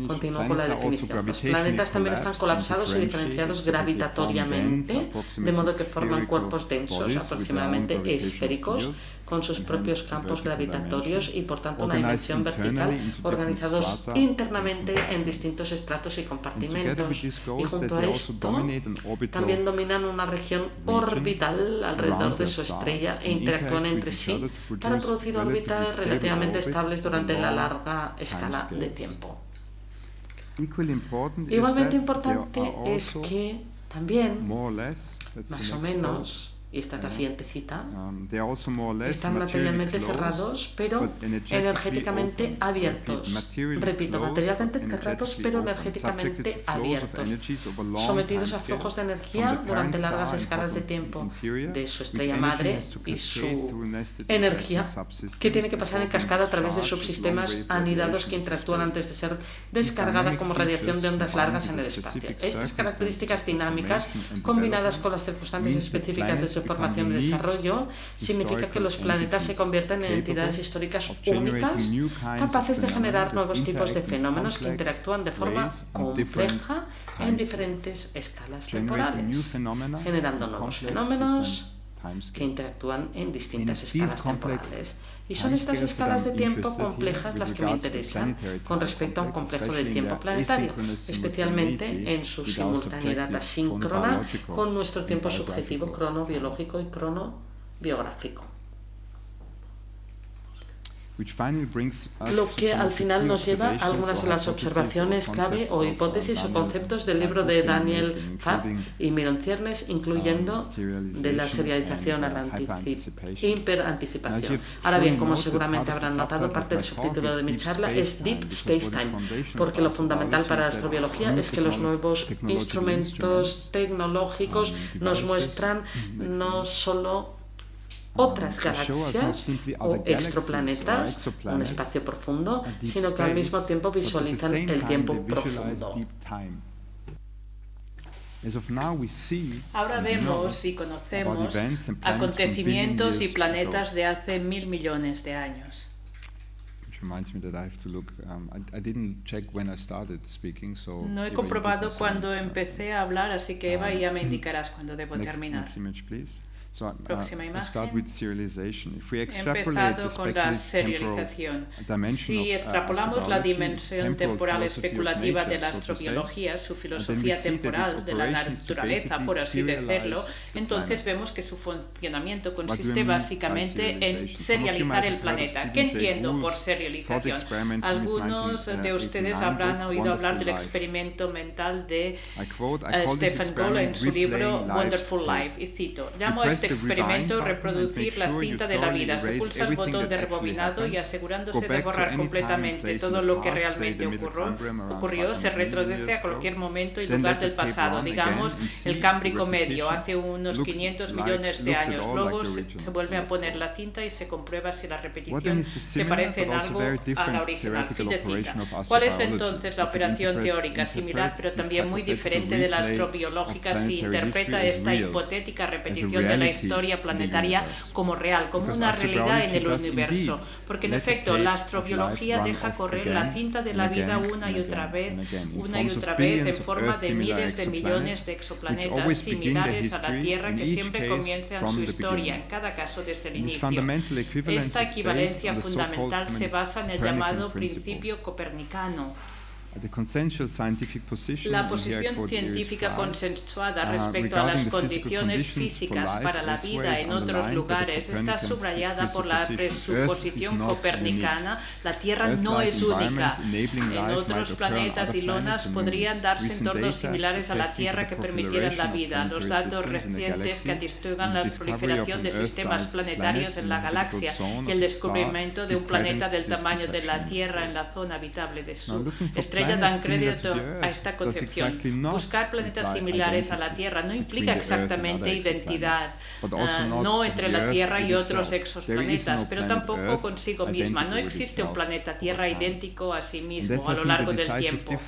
Continúo con la definición. Los planetas también están colapsados y diferenciados gravitatoriamente, de modo que forman cuerpos densos, aproximadamente esféricos, con sus propios campos gravitatorios y por tanto una dimensión vertical, organizados internamente en distintos estratos y compartimentos. Y junto a esto también dominan una región orbital alrededor de su estrella e interactúan entre sí para producir órbitas relativamente estables durante la larga escala de tiempo. Igualmente importante es que también, más o menos, y esta es la siguiente cita, están materialmente cerrados, pero energéticamente abiertos. Repito, materialmente cerrados, pero energéticamente abiertos, sometidos a flujos de energía durante largas escalas de tiempo de su estrella madre y su energía que tiene que pasar en cascada a través de subsistemas anidados que interactúan antes de ser descargada como radiación de ondas largas en el espacio. Estas características dinámicas, combinadas con las circunstancias específicas de su formación y desarrollo, significa que los planetas se convierten en entidades históricas únicas, capaces de generar nuevos tipos de fenómenos que interactúan de forma compleja en diferentes escalas temporales, generando nuevos fenómenos que interactúan en distintas escalas temporales. Y son estas escalas de tiempo complejas las que me interesan con respecto a un complejo de tiempo planetario, especialmente en su simultaneidad asíncrona con nuestro tiempo subjetivo cronobiológico y cronobiográfico. Lo que al final nos lleva a algunas de las observaciones clave o hipótesis o conceptos del libro de Daniel Pfaff y Myron Ciernes, incluyendo de la serialización a la hiperanticipación. Ahora bien, como seguramente habrán notado, parte del subtítulo de mi charla es Deep Space Time, porque lo fundamental para la astrobiología es que los nuevos instrumentos tecnológicos nos muestran no solo otras galaxias o exoplanetas, un espacio profundo, sino que al mismo tiempo visualizan el tiempo profundo. Ahora vemos y conocemos acontecimientos y planetas de hace 1000 millones de años. No he comprobado cuando empecé a hablar, así que Eva ya me indicarás cuando debo terminar. Próxima imagen. He empezado con la serialización. Si extrapolamos la dimensión temporal especulativa de la astrobiología, su filosofía temporal de la naturaleza, por así decirlo, entonces vemos que su funcionamiento consiste básicamente en serializar el planeta. ¿Qué entiendo por serialización? Algunos de ustedes habrán oído hablar del experimento mental de Stephen Gould en su libro Wonderful Life, y cito, llamo a este experimento reproducir la cinta de la vida. Se pulsa el botón de rebobinado y asegurándose de borrar completamente todo lo que realmente ocurrió, se retrocede a cualquier momento y lugar del pasado, digamos el Cámbrico medio, hace unos 500 millones de años. Luego se vuelve a poner la cinta y se comprueba si la repetición se parece en algo a la original. Fin de cita. ¿Cuál es entonces la operación teórica? Similar, pero también muy diferente de la astrobiológica si interpreta esta hipotética repetición de la historia planetaria como real, como una realidad en el universo, porque en efecto la astrobiología deja correr la cinta de la vida una y otra vez en forma de miles de millones de exoplanetas similares a la Tierra que siempre comienzan su historia, en cada caso desde el inicio. Esta equivalencia fundamental se basa en el llamado principio copernicano. La posición científica consensuada respecto a las condiciones físicas para la vida en otros lugares está subrayada por la presuposición copernicana. La Tierra no es única. En otros planetas y lonas podrían darse entornos similares a la Tierra que permitieran la vida. Los datos recientes que atestiguan la proliferación de sistemas planetarios en la galaxia y el descubrimiento de un planeta del tamaño de la Tierra en la zona habitable de su estrella dan crédito a esta concepción. Buscar planetas similares a la Tierra no implica exactamente identidad, no entre la Tierra y otros exoplanetas, pero tampoco consigo misma. No existe un planeta Tierra idéntico a sí mismo a lo largo del tiempo.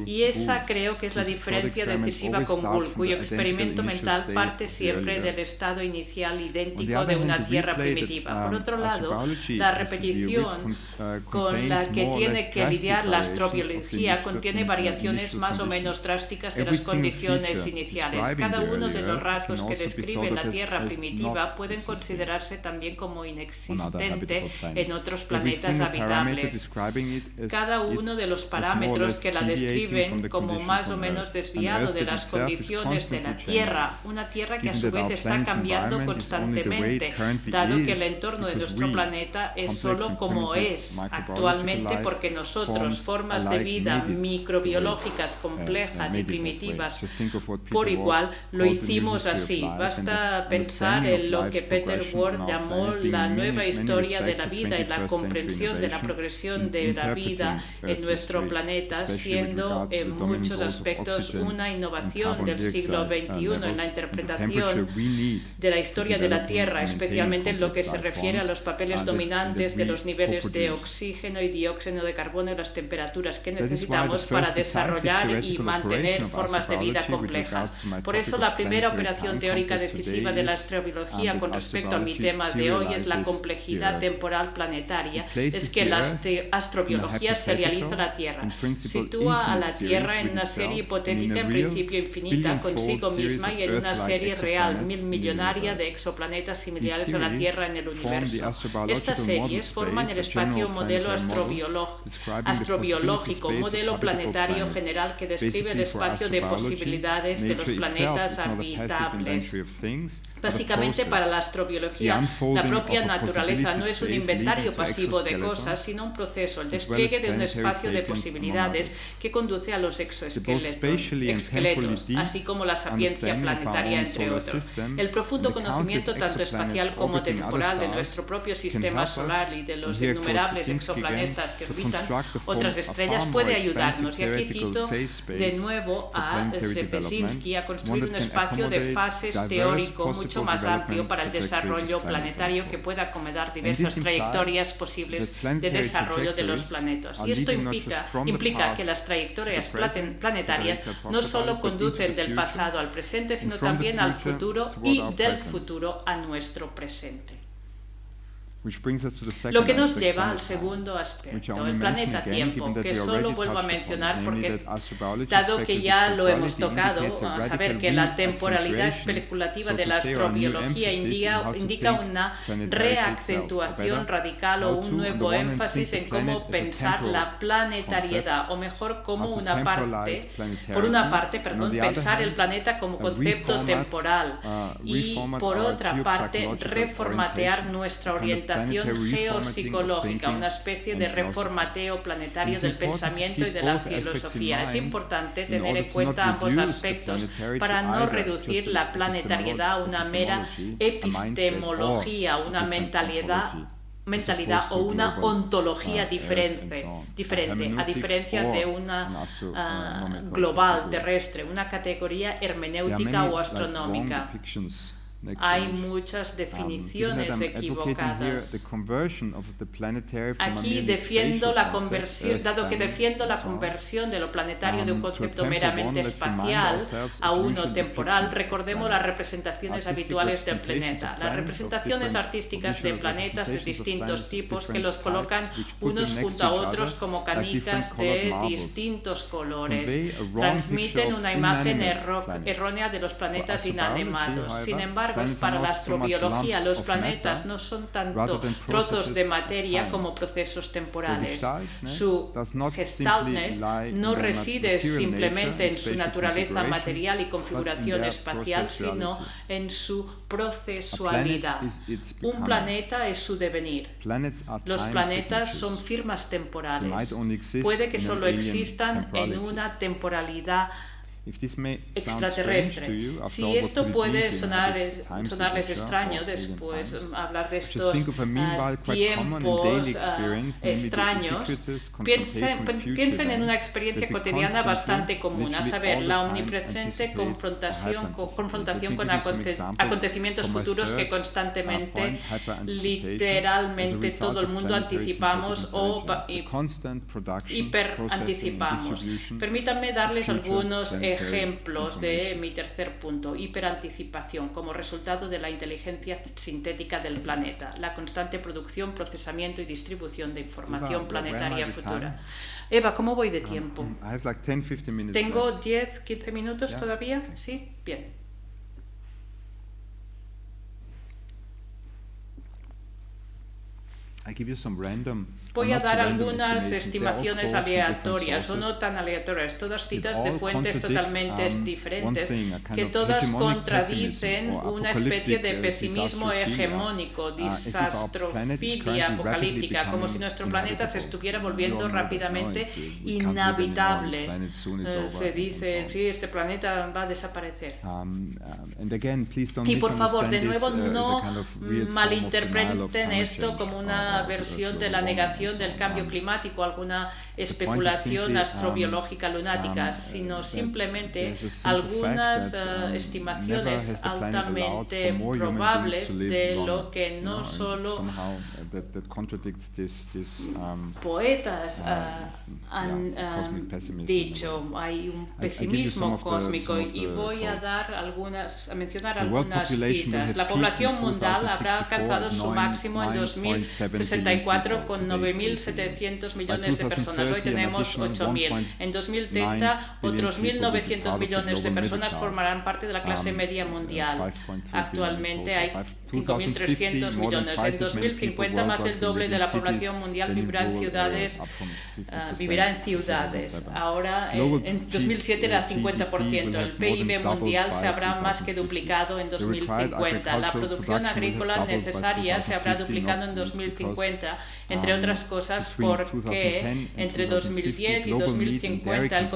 Y esa creo que es la diferencia decisiva con Gould, cuyo experimento mental parte siempre del estado inicial idéntico de una Tierra primitiva. Por otro lado, la repetición con la que tiene que lidiar la astrobiología contiene variaciones más o menos drásticas de las condiciones iniciales. Cada uno de los rasgos que describen la Tierra primitiva pueden considerarse también como inexistente en otros planetas habitables. Cada uno de los parámetros que la describen como más o menos desviado de las condiciones de la Tierra, una Tierra que a su vez está cambiando constantemente, dado que el entorno de nuestro planeta es solo como es actualmente, porque nosotros, formas de vida microbiológicas complejas y primitivas por igual, lo hicimos así. Basta pensar en lo que Peter Ward llamó la nueva historia de la vida y la comprensión de la progresión de la vida en nuestro planeta, siendo en muchos aspectos una innovación del siglo XXI en la interpretación de la historia de la Tierra, especialmente en lo que se refiere a los papeles dominantes de los niveles de oxígeno y dióxido de carbono y las temperaturas que necesitamos para desarrollar y mantener formas de vida complejas. Por eso la primera operación teórica decisiva de la astrobiología con respecto a mi tema de hoy es la complejidad temporal planetaria. Es que la astrobiología serializa la Tierra, sitúa a la Tierra en una serie hipotética en principio infinita consigo misma y en una serie real millonaria de exoplanetas similares a la Tierra en el universo. Estas series forman el espacio modelo astrobiológico, modelo planetario general que describe el espacio de posibilidades de los planetas habitables. Básicamente, para la astrobiología, la propia naturaleza no es un inventario pasivo de cosas, sino un proceso, el despliegue de un espacio de posibilidades que conduce a los exoesqueletos, así como la sapiencia planetaria, entre otros. El profundo conocimiento tanto espacial como temporal de nuestro propio sistema solar y de los innumerables exoplanetas que orbitan otras estrellas puede puede ayudarnos. Y aquí cito de nuevo a Rzepczynski a construir un espacio de fases teórico mucho más amplio para el desarrollo planetario que pueda acomodar diversas trayectorias posibles de desarrollo de los planetas. Y esto implica que las trayectorias planetarias no solo conducen del pasado al presente, sino también al futuro y del futuro a nuestro presente. Lo que nos lleva al segundo aspecto, el planeta tiempo, que solo vuelvo a mencionar porque, dado que ya lo hemos tocado, a saber que la temporalidad especulativa de la astrobiología indica una reacentuación radical o un nuevo énfasis en cómo pensar la planetariedad, o mejor, como pensar el planeta como concepto temporal y, por otra parte, reformatear nuestra orientación geopsicológica, una especie de reformateo planetario del pensamiento y de la filosofía. Es importante tener en cuenta ambos aspectos para no reducir la planetariedad a una mera epistemología, una mentalidad o una ontología diferente, a diferencia de una global terrestre, una categoría hermenéutica o astronómica. Hay muchas definiciones equivocadas. Aquí defiendo la conversión, dado que defiendo la conversión de lo planetario de un concepto meramente espacial a uno temporal, recordemos las representaciones habituales del planeta, las representaciones artísticas de planetas de distintos tipos que los colocan unos junto a otros como canicas de distintos colores, transmiten una imagen errónea de los planetas inanimados. Sin embargo, para la astrobiología, los planetas no son tanto trozos de materia como procesos temporales. Su gestaltness no reside simplemente en su naturaleza material y configuración espacial, sino en su procesualidad. Un planeta es su devenir. Los planetas son firmas temporales. Puede que solo existan en una temporalidad extraterrestre. Si esto puede sonarles extraño después hablar de estos tiempos extraños, piensen en una experiencia cotidiana bastante común, a saber, la omnipresente confrontación con acontecimientos futuros que constantemente, literalmente todo el mundo anticipamos o hiperanticipamos. Permítanme darles algunos ejemplos de mi tercer punto, hiperanticipación, como resultado de la inteligencia sintética del planeta, la constante producción, procesamiento y distribución de información planetaria futura. Eva, ¿cómo voy de tiempo? ¿Tengo 10-15 minutos todavía? ¿Sí? Bien. Voy a dar algunas estimaciones aleatorias o no tan aleatorias, todas citas de fuentes totalmente diferentes, que todas contradicen una especie de pesimismo hegemónico, disastrofilia apocalíptica, como si nuestro planeta se estuviera volviendo rápidamente inhabitable. Se dice, sí, este planeta va a desaparecer. Y por favor, de nuevo, no malinterpreten esto como una versión de la negación del cambio climático, alguna especulación astrobiológica lunática, sino simplemente algunas estimaciones altamente probables de lo que no solo poetas han dicho. Hay un pesimismo cósmico y voy a mencionar algunas citas. La población mundial habrá alcanzado su máximo en 2064 con 9.700 millones de personas. Hoy tenemos 8.000. En 2030, otros 1.900 millones de personas formarán parte de la clase media mundial. Actualmente hay 5.300 millones. En 2050, más del doble de la población mundial vivirá en ciudades. Ahora, en 2007 era 50%. El PIB mundial se habrá más que duplicado en 2050. La producción agrícola necesaria se habrá duplicado en 2050, entre otras cosas porque entre 2010 y 2050 el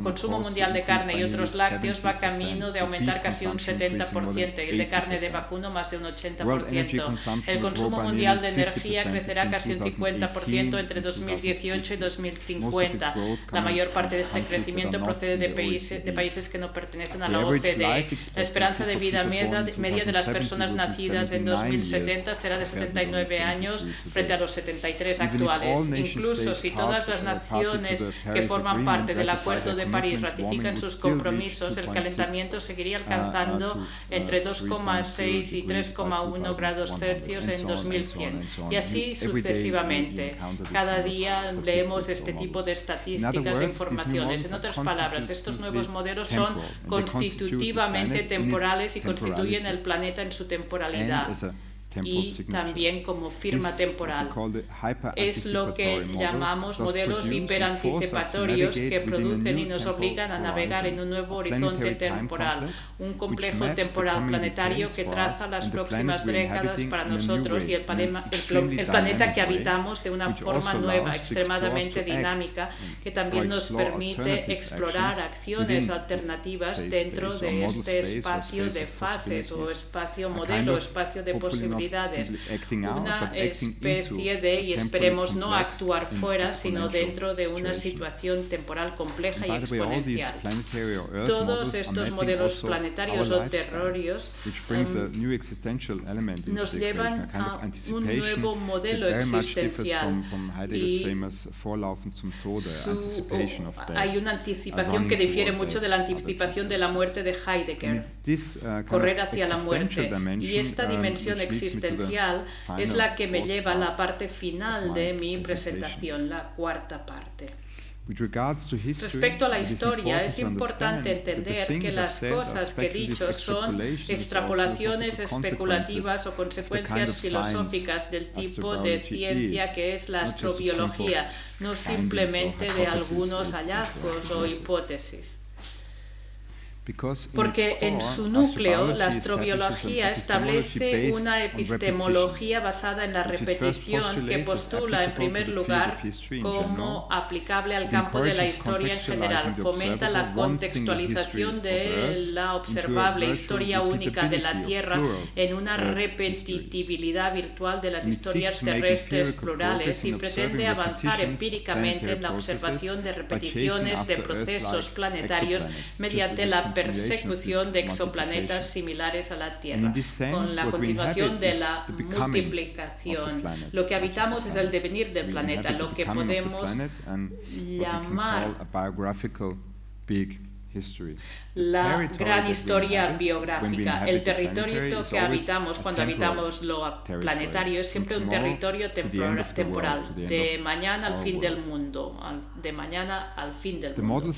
consumo mundial de carne y otros lácteos va camino de aumentar casi un 70%, y el de carne de vacuno más de un 80%. El consumo mundial de energía crecerá casi un 50% entre 2018 y 2050. La mayor parte de este crecimiento procede de países que no pertenecen a la OCDE. La esperanza de vida media de las personas nacidas en 2070 será de 79 años frente a los 73 actuales. Incluso si todas las naciones que forman parte del Acuerdo de París ratifican sus compromisos, el calentamiento seguiría alcanzando entre 2,6 y 3,1 grados Celsius en 2100, y así sucesivamente. Cada día leemos este tipo de estadísticas e informaciones. En otras palabras, estos nuevos modelos son constitutivamente temporales y constituyen el planeta en su temporalidad. Y también como firma temporal. Es lo que llamamos modelos hiperanticipatorios que producen y nos obligan a navegar en un nuevo horizonte temporal, un complejo temporal planetario que traza las próximas décadas para nosotros y el planeta que habitamos de una forma nueva, extremadamente dinámica, que también nos permite explorar acciones alternativas dentro de este espacio de fases o espacio modelo, espacio de posibilidades. Una especie de, y esperemos no actuar fuera, sino dentro de una situación temporal compleja y exponencial. Todos estos modelos planetarios o terrorios nos llevan a un nuevo modelo existencial y hay una anticipación que difiere mucho de la anticipación de la muerte de Heidegger, correr hacia la muerte, y esta dimensión existencial es la que me lleva a la parte final de mi presentación, la cuarta parte. Respecto a la historia, es importante entender que las cosas que he dicho son extrapolaciones especulativas o consecuencias filosóficas del tipo de ciencia que es la astrobiología, no simplemente de algunos hallazgos o hipótesis. Porque en su núcleo la astrobiología establece una epistemología basada en la repetición que postula en primer lugar como aplicable al campo de la historia en general, fomenta la contextualización de la observable historia única de la Tierra en una repetitividad virtual de las historias terrestres plurales y pretende avanzar empíricamente en la observación de repeticiones de procesos planetarios mediante la persecución de exoplanetas similares a la Tierra, con la continuación de la multiplicación. Lo que habitamos es el devenir del planeta, lo que podemos llamar la gran historia biográfica. El territorio que habitamos cuando habitamos lo planetario es siempre un territorio temporal, de mañana al fin del mundo, de mañana al fin del mundo,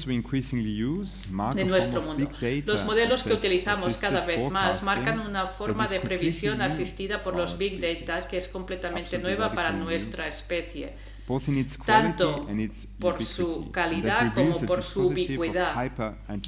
de nuestro mundo. Los modelos que utilizamos cada vez más marcan una forma de previsión asistida por los Big Data que es completamente nueva para nuestra especie, tanto por su calidad como por su ubicuidad,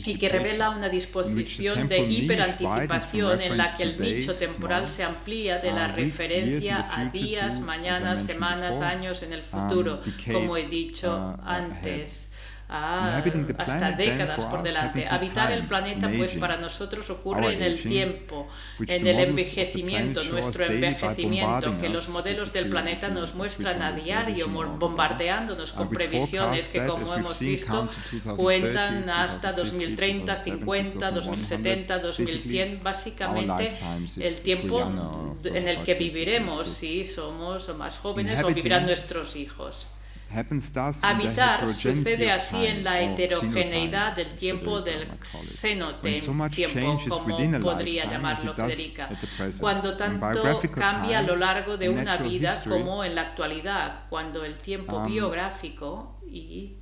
y que revela una disposición de hiperanticipación en la que el nicho temporal se amplía de la referencia a días, mañanas, semanas, años en el futuro, como he dicho antes. Hasta décadas por delante. Habitar el planeta, pues para nosotros ocurre en el tiempo, en el envejecimiento, nuestro envejecimiento, que los modelos del planeta nos muestran a diario, bombardeándonos con previsiones que, como hemos visto, cuentan hasta 2030, 50, 2070, 2100, básicamente el tiempo en el que viviremos si somos más jóvenes o vivirán nuestros hijos. Habitar sucede así en la heterogeneidad del tiempo del xenotiempo, como podría llamarlo Federica, cuando tanto cambia a lo largo de una vida como en la actualidad, cuando el tiempo biográfico y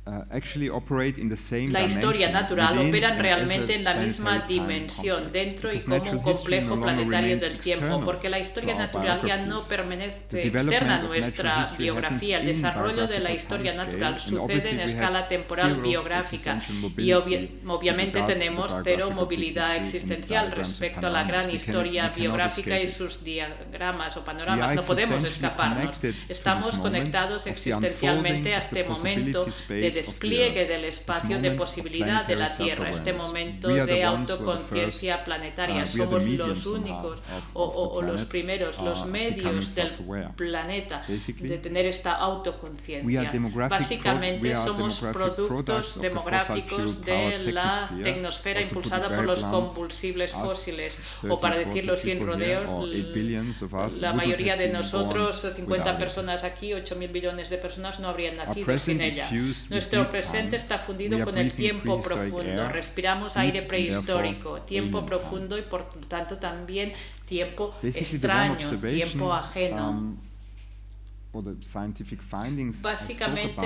la historia natural operan realmente en la misma dimensión, dentro y como un complejo planetario del tiempo, porque la historia natural ya no permanece externa a nuestra biografía. El desarrollo de la historia natural sucede en escala temporal biográfica y obviamente tenemos cero movilidad existencial respecto a la gran historia biográfica y sus diagramas o panoramas. No podemos escaparnos. Estamos conectados existencialmente a este momento de de despliegue del espacio, de posibilidad de la Tierra, este momento de autoconciencia planetaria. Somos los únicos o los primeros, los medios del planeta de tener esta autoconciencia. Básicamente somos productos demográficos de la tecnosfera impulsada por los combustibles fósiles, o para decirlo sin rodeos, la mayoría de nosotros, 50 personas aquí, 8.000 billones de personas no habrían nacido sin ella. Nuestro presente está fundido con el tiempo profundo. Respiramos aire prehistórico, tiempo profundo y por tanto también tiempo extraño, tiempo ajeno. Básicamente,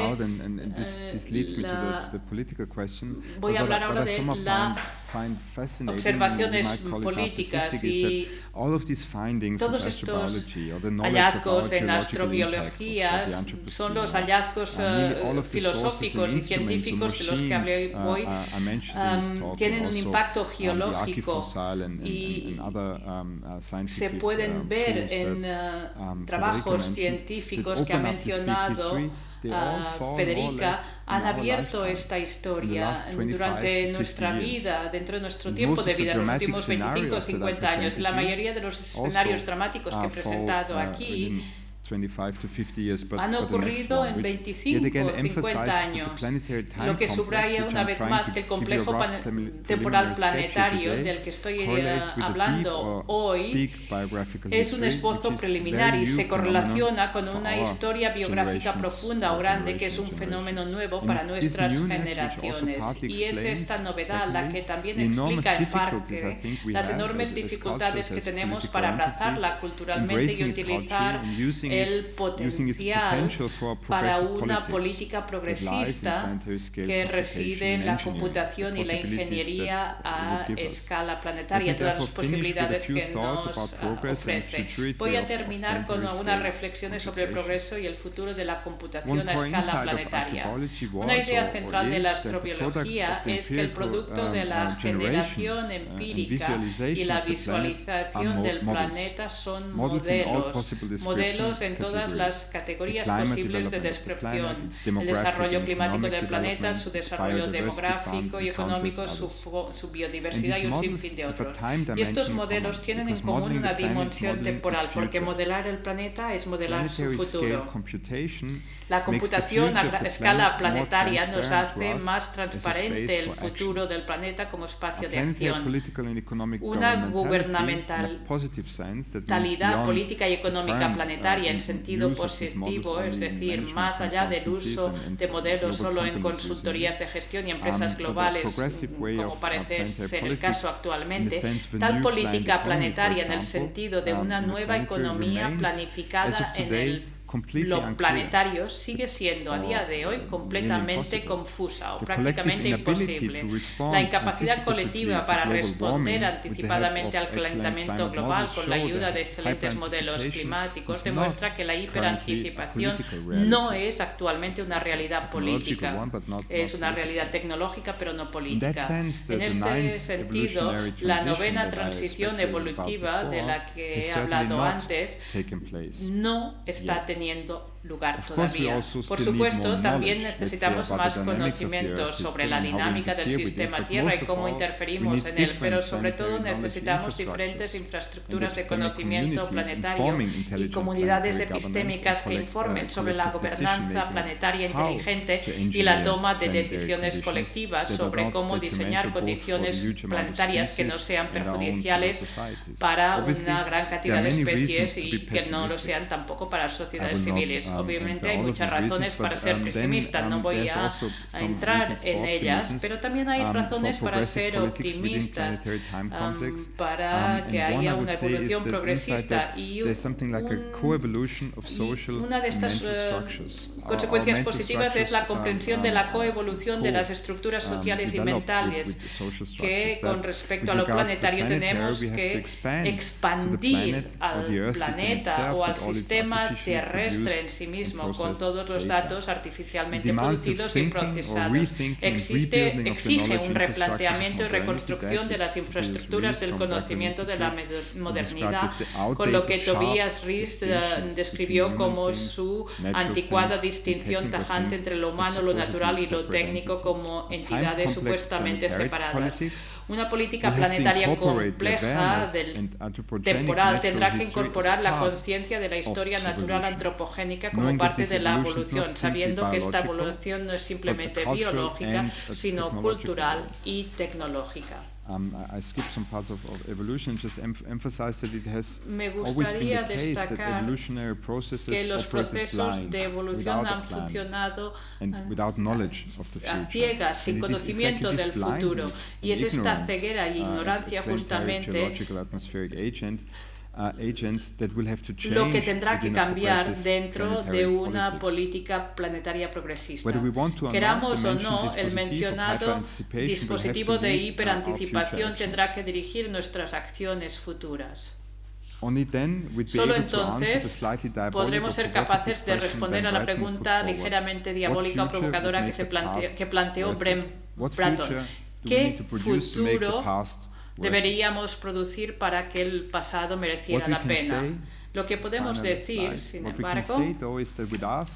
voy a hablar ahora de las observaciones políticas y todos estos hallazgos en astrobiología son los hallazgos filosóficos y científicos de los que hablé hoy, tienen un impacto geológico y se pueden ver en trabajos científicos que ha mencionado Federica, han abierto esta historia durante nuestra vida, dentro de nuestro tiempo de vida, en los últimos 25 o 50 años. La mayoría de los escenarios dramáticos que he presentado aquí han ocurrido en 25 o 50 años, lo que subraya una vez más que el complejo temporal planetario del que estoy hablando hoy es un esbozo preliminar y se correlaciona con una historia biográfica profunda o grande que es un fenómeno nuevo para nuestras generaciones. Y es esta novedad la que también explica en parte las enormes dificultades que tenemos para abrazarla culturalmente y utilizar el potencial para una política progresista que reside en la computación y la ingeniería a escala planetaria, todas las posibilidades que nos ofrece. Voy a terminar con algunas reflexiones sobre el progreso y el futuro de la computación a escala planetaria. Una idea central de la astrobiología es que el producto de la generación empírica y la visualización del planeta son modelos en todas las categorías posibles de descripción: el desarrollo climático del planeta, su desarrollo demográfico y económico, su biodiversidad y un sinfín de otros. Y estos modelos tienen en común una dimensión temporal, porque modelar el planeta es modelar su futuro. La computación a escala planetaria nos hace más transparente el futuro del planeta como espacio de acción. Una gubernamentalidad política y económica planetaria en sentido positivo, es decir, más allá del uso de modelos solo en consultorías de gestión y empresas globales, como parece ser el caso actualmente, tal política planetaria en el sentido de una nueva economía planificada en lo planetario sigue siendo a día de hoy completamente confusa o prácticamente imposible. La incapacidad colectiva para responder anticipadamente al calentamiento global con la ayuda de excelentes modelos climáticos demuestra que la hiperanticipación no es actualmente una realidad política, es una realidad tecnológica pero no política. En este sentido, la novena transición evolutiva de la que he hablado antes no está teniendo lugar todavía. Por supuesto, también necesitamos más conocimientos sobre la dinámica del sistema Tierra y cómo interferimos en él, pero sobre todo necesitamos diferentes infraestructuras de conocimiento planetario y comunidades epistémicas que informen sobre la gobernanza planetaria inteligente y la toma de decisiones colectivas sobre cómo diseñar condiciones planetarias que no sean perjudiciales para una gran cantidad de especies y que no lo sean tampoco para sociedades civiles. Obviamente hay muchas razones para ser pesimista, no voy a entrar en ellas, pero también hay razones para ser optimistas, para que haya una evolución progresista y una de estas consecuencias positivas es la comprensión de la coevolución de las estructuras sociales y mentales que con respecto a lo planetario tenemos que expandir al planeta o al sistema terrestre en sí sí mismo, con todos los datos artificialmente producidos y procesados. Exige un replanteamiento y reconstrucción de las infraestructuras del conocimiento de la modernidad, con lo que Tobias Ries describió como su anticuada distinción tajante entre lo humano, lo natural y lo técnico como entidades supuestamente separadas. Una política planetaria compleja, temporal, tendrá que incorporar la conciencia de la historia natural antropogénica como parte de la evolución, sabiendo que esta evolución no es simplemente biológica, sino cultural y tecnológica. Me gustaría destacar que los procesos de evolución han funcionado a ciegas, sin conocimiento del futuro, y es esta ceguera e ignorancia justamente lo que tendrá que cambiar dentro de una política planetaria progresista. Queramos o no, el mencionado dispositivo de hiperanticipación tendrá que dirigir nuestras acciones futuras. Solo entonces podremos ser capaces de responder a la pregunta ligeramente diabólica o provocadora que planteó Bratton. ¿Qué futuro deberíamos producir para que el pasado mereciera la pena? Lo que podemos decir, sin embargo,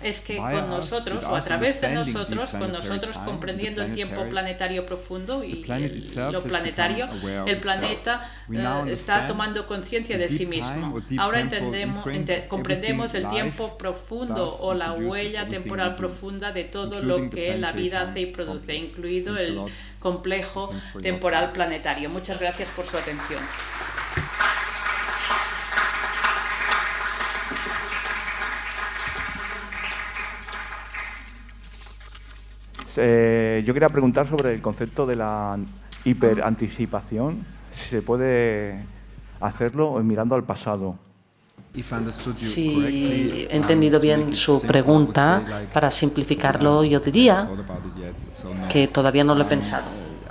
es que con nosotros, o a través de nosotros, con nosotros comprendiendo el tiempo planetario profundo y lo planetario, el planeta está tomando conciencia de sí mismo. Ahora comprendemos el tiempo profundo o la huella temporal profunda de todo lo que la vida hace y produce, incluido el complejo temporal planetario. Muchas gracias por su atención. Yo quería preguntar sobre el concepto de la hiperanticipación, si se puede hacerlo mirando al pasado. Si he entendido bien su pregunta, para simplificarlo, yo diría que todavía no lo he pensado.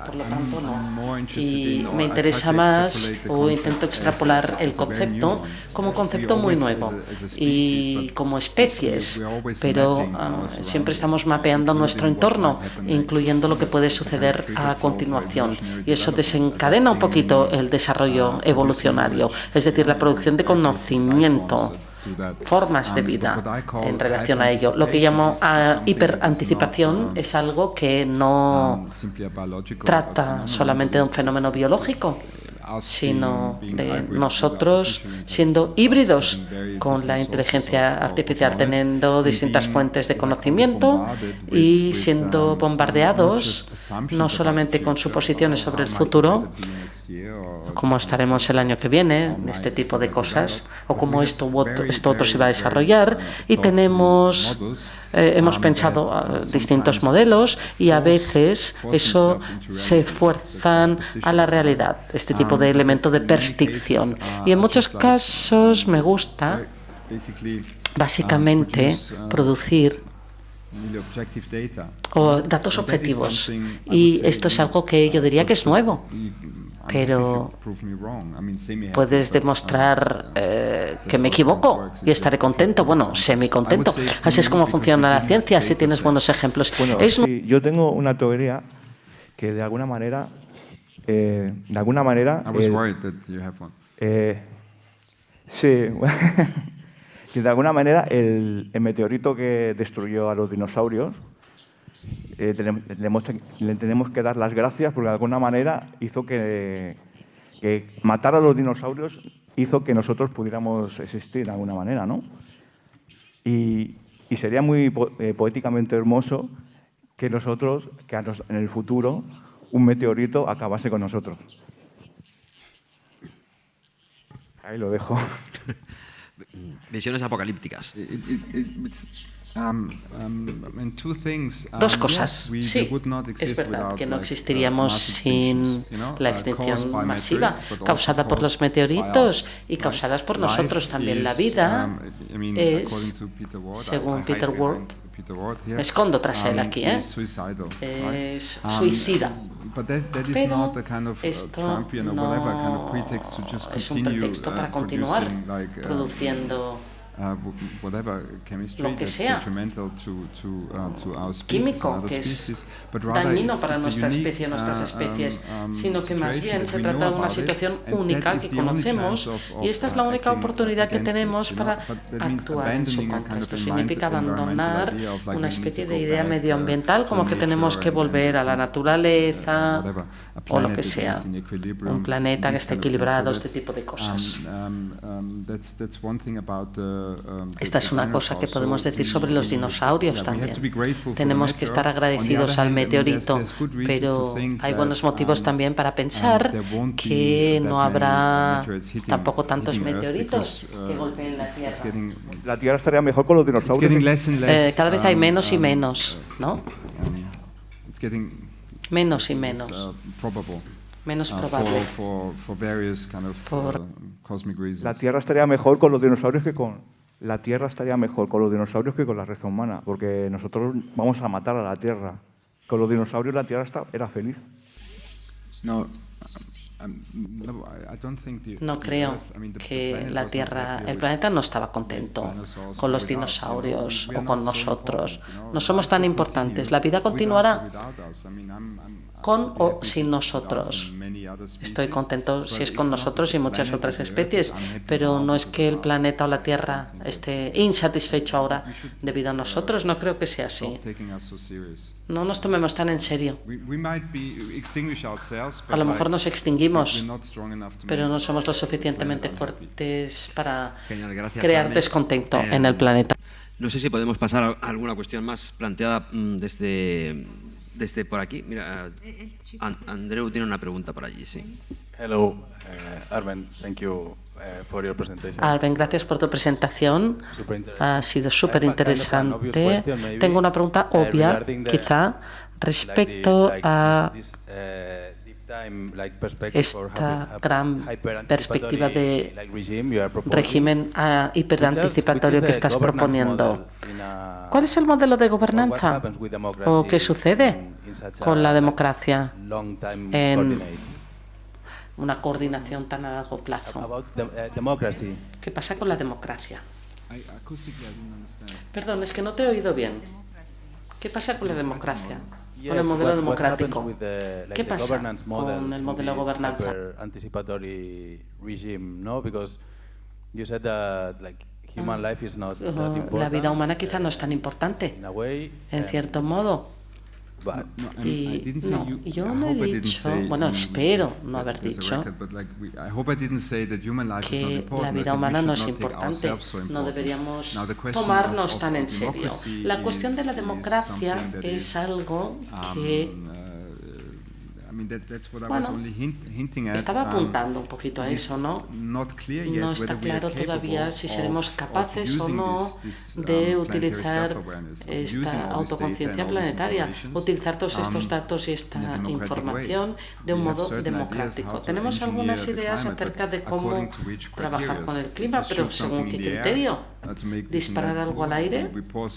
Por lo tanto, no. Y me interesa más, o intento extrapolar el concepto como un concepto muy nuevo y como especies, pero siempre estamos mapeando nuestro entorno, incluyendo lo que puede suceder a continuación. Y eso desencadena un poquito el desarrollo evolucionario, es decir, la producción de conocimiento, formas de vida en relación a ello. Lo que llamo hiperanticipación es algo que no trata solamente de un fenómeno biológico, sino de nosotros siendo híbridos con la inteligencia artificial, teniendo distintas fuentes de conocimiento y siendo bombardeados no solamente con suposiciones sobre el futuro, cómo estaremos el año que viene, este tipo de cosas, o cómo esto otro se va a desarrollar, y hemos pensado distintos modelos y a veces eso se fuerzan a la realidad, este tipo de elemento de percepción. Y en muchos casos me gusta básicamente producir datos objetivos, y esto es algo que yo diría que es nuevo. Pero puedes demostrar que me equivoco y estaré contento, bueno, semi-contento. Así es como funciona la ciencia, si tienes buenos ejemplos. Bueno, sí, yo tengo una teoría que de alguna manera... sí, que de alguna manera el meteorito que destruyó a los dinosaurios, le tenemos que dar las gracias porque de alguna manera hizo que matar a los dinosaurios hizo que nosotros pudiéramos existir de alguna manera, ¿no? Y sería muy poéticamente hermoso que en el futuro un meteorito acabase con nosotros. Ahí lo dejo. Visiones apocalípticas. Dos cosas. Sí, es verdad que no existiríamos sin la extinción masiva causada por los meteoritos y causadas por nosotros también. La vida es, según Peter Ward, me escondo tras él aquí, es suicida. Pero esto no es un pretexto para continuar produciendo lo que sea, químico, que es dañino para nuestra especie o nuestras especies, sino que más bien se trata de una situación única que conocemos y esta es la única oportunidad que tenemos para actuar en su contra. Esto significa abandonar una especie de idea medioambiental como que tenemos que volver a la naturaleza o lo que sea, un planeta que esté equilibrado, este tipo de cosas. Esta es una cosa que podemos decir sobre los dinosaurios también. Tenemos que estar agradecidos al meteorito, pero hay buenos motivos también para pensar que no habrá tampoco tantos meteoritos que golpeen la Tierra. La Tierra estaría mejor con los dinosaurios. Cada vez hay menos y menos, ¿no? Menos y menos. Menos probable. La Tierra estaría mejor con los dinosaurios que con la raza humana, porque nosotros vamos a matar a la Tierra. Con los dinosaurios la Tierra era feliz. No creo que la Tierra, el planeta no estaba contento con los dinosaurios o con nosotros. No somos tan importantes. La vida continuará con o sin nosotros. Estoy contento si es con nosotros y muchas otras especies, pero no es que el planeta o la Tierra esté insatisfecho ahora debido a nosotros. No creo que sea así. No nos tomemos tan en serio. A lo mejor nos extinguimos, pero no somos lo suficientemente fuertes para crear descontento en el planeta. No sé si podemos pasar a alguna cuestión más planteada desde por aquí. Mira, Andreu tiene una pregunta por allí, sí. Hello, Arben, thank you for your presentation. Arben, gracias por tu presentación. Ha sido súper interesante. Tengo una pregunta obvia, quizá, respecto a esta gran perspectiva de régimen hiperanticipatorio que estás proponiendo. ¿Cuál es el modelo de gobernanza? ¿O qué sucede con la democracia en una coordinación tan a largo plazo? ¿Qué pasa con la democracia? Perdón, es que no te he oído bien. ¿Qué pasa con la democracia? Con el modelo democrático. ¿Qué pasa con el modelo de gobernanza? La vida humana quizá no es tan importante, en cierto modo. Y no, yo no he dicho, bueno, espero no haber dicho que la vida humana no es importante, no deberíamos tomarnos tan en serio. La cuestión de la democracia es algo que, bueno, estaba apuntando un poquito a eso, ¿no? No está claro todavía si seremos capaces o no de utilizar esta autoconciencia planetaria, utilizar todos estos datos y esta información de un modo democrático. Tenemos algunas ideas acerca de cómo trabajar con el clima, pero ¿según qué criterio? ¿Disparar algo al aire o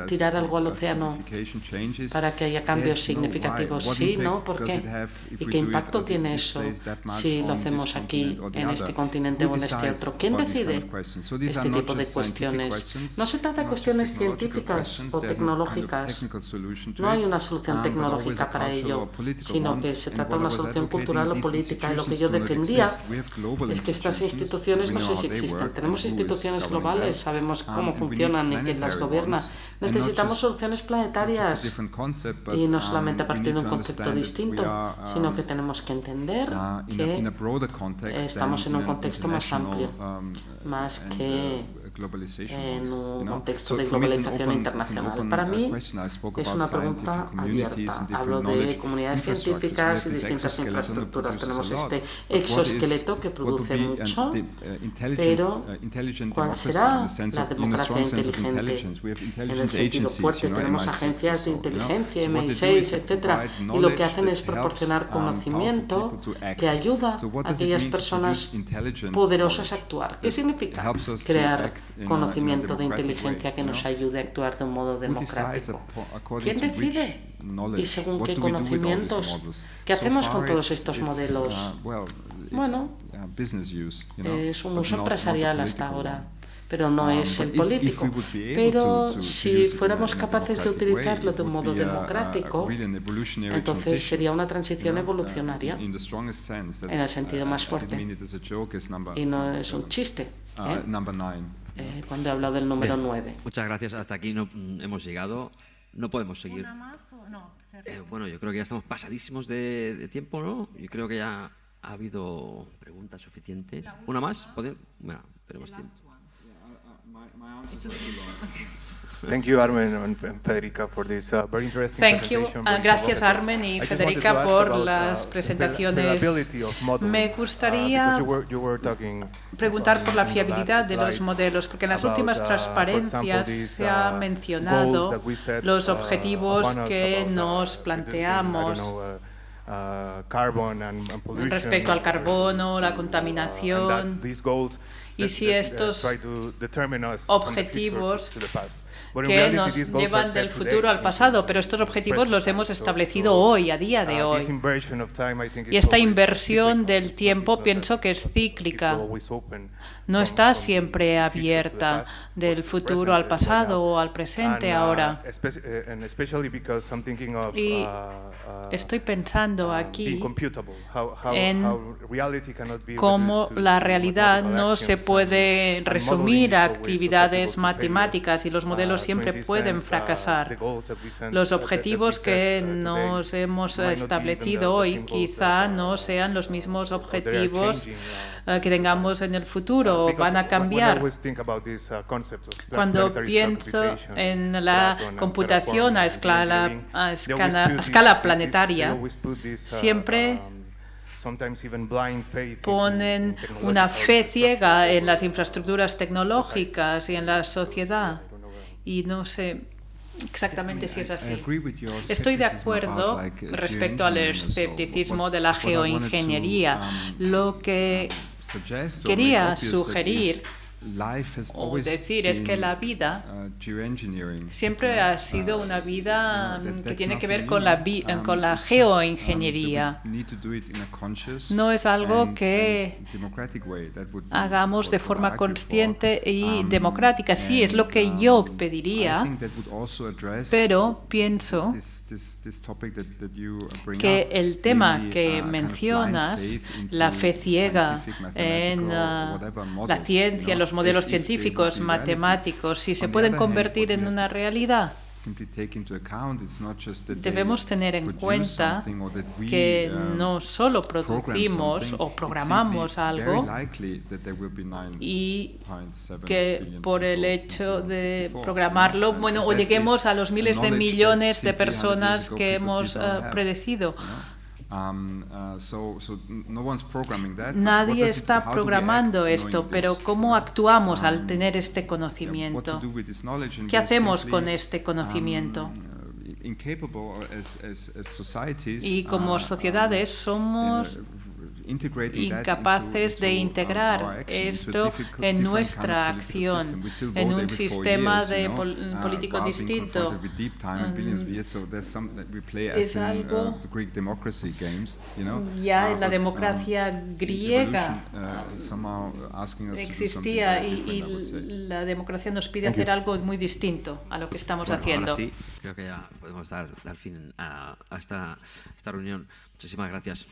tirar algo al océano para que haya cambios significativos? Sí, ¿no? ¿Por qué? ¿Y qué impacto tiene eso si lo hacemos aquí, en este continente o en este otro? ¿Quién decide este tipo de cuestiones? No se trata de cuestiones científicas o tecnológicas. No hay una solución tecnológica para ello, sino que se trata de una solución cultural o política. Y lo que yo defendía es que estas instituciones no sé si existen. Tenemos instituciones globales, sabemos cómo funcionan y quién las gobierna. Necesitamos soluciones planetarias y no solamente a partir de un concepto distinto, sino que tenemos que entender que estamos en un contexto más amplio, más que en un contexto de globalización internacional. Para mí es una pregunta abierta. Hablo de comunidades científicas y distintas infraestructuras. Tenemos este exoesqueleto que produce mucho, pero ¿cuál será la democracia inteligente? En el sentido fuerte, tenemos agencias de inteligencia, MI6, etc. Y lo que hacen es proporcionar conocimiento que ayuda a aquellas personas poderosas a actuar. ¿Qué significa? Crear conocimiento de inteligencia que nos ayude a actuar de un modo democrático. ¿Quién decide? ¿Y según qué conocimientos? ¿Qué hacemos con todos estos modelos? Bueno, es un uso empresarial hasta ahora. pero no es el político. Pero si fuéramos capaces de utilizarlo de un modo democrático, entonces sería una transición evolucionaria en el sentido más fuerte. Y no es un chiste, cuando he hablado del número 9. Muchas gracias. Hasta aquí no hemos llegado. No podemos seguir. ¿Una más o no? Bueno, yo creo que ya estamos pasadísimos de tiempo, ¿no? Yo creo que ya ha habido preguntas suficientes. ¿Una más? Bueno, tenemos tiempo. Thank you, Armen and Federica, for this very interesting presentation. Gracias, Armen y Federica, por las presentaciones. Me gustaría preguntar por la fiabilidad de los modelos, porque en las últimas transparencias se ha mencionado los objetivos que nos planteamos respecto al carbono, la contaminación, y si estos objetivos que nos llevan del futuro al pasado, pero estos objetivos los hemos establecido hoy, a día de hoy. Y esta inversión del tiempo pienso que es cíclica. No está siempre abierta del futuro al pasado o al presente ahora. Y estoy pensando aquí en cómo la realidad no se puede resumir a actividades matemáticas y los modelos siempre pueden fracasar. Los objetivos que nos hemos establecido hoy quizá no sean los mismos objetivos que tengamos en el futuro, van a cambiar. Cuando pienso en la computación a escala planetaria, siempre ponen una fe ciega en las infraestructuras tecnológicas y en la sociedad. Y no sé exactamente si es así. Estoy de acuerdo respecto al escepticismo de la geoingeniería. Lo que quería sugerir o decir es que la vida siempre ha sido una vida que tiene que ver con la geoingeniería. No es algo que hagamos de forma consciente y democrática. Sí, es lo que yo pediría, pero pienso que el tema que mencionas, la fe ciega en la ciencia, en los modelos científicos, matemáticos, si se pueden convertir en una realidad, debemos tener en cuenta que no solo producimos o programamos algo y que por el hecho de programarlo, bueno, o lleguemos a los miles de millones de personas que hemos predecido. Nadie está programando esto, pero ¿cómo actuamos al tener este conocimiento? ¿Qué hacemos con este conocimiento? Y como sociedades somos incapaces de integrar esto en nuestra acción, en un sistema político distinto. Es algo ya en la democracia griega existía y la democracia nos pide hacer algo muy distinto a lo que estamos haciendo. Ahora sí, creo que ya podemos dar fin a esta reunión. Muchísimas gracias.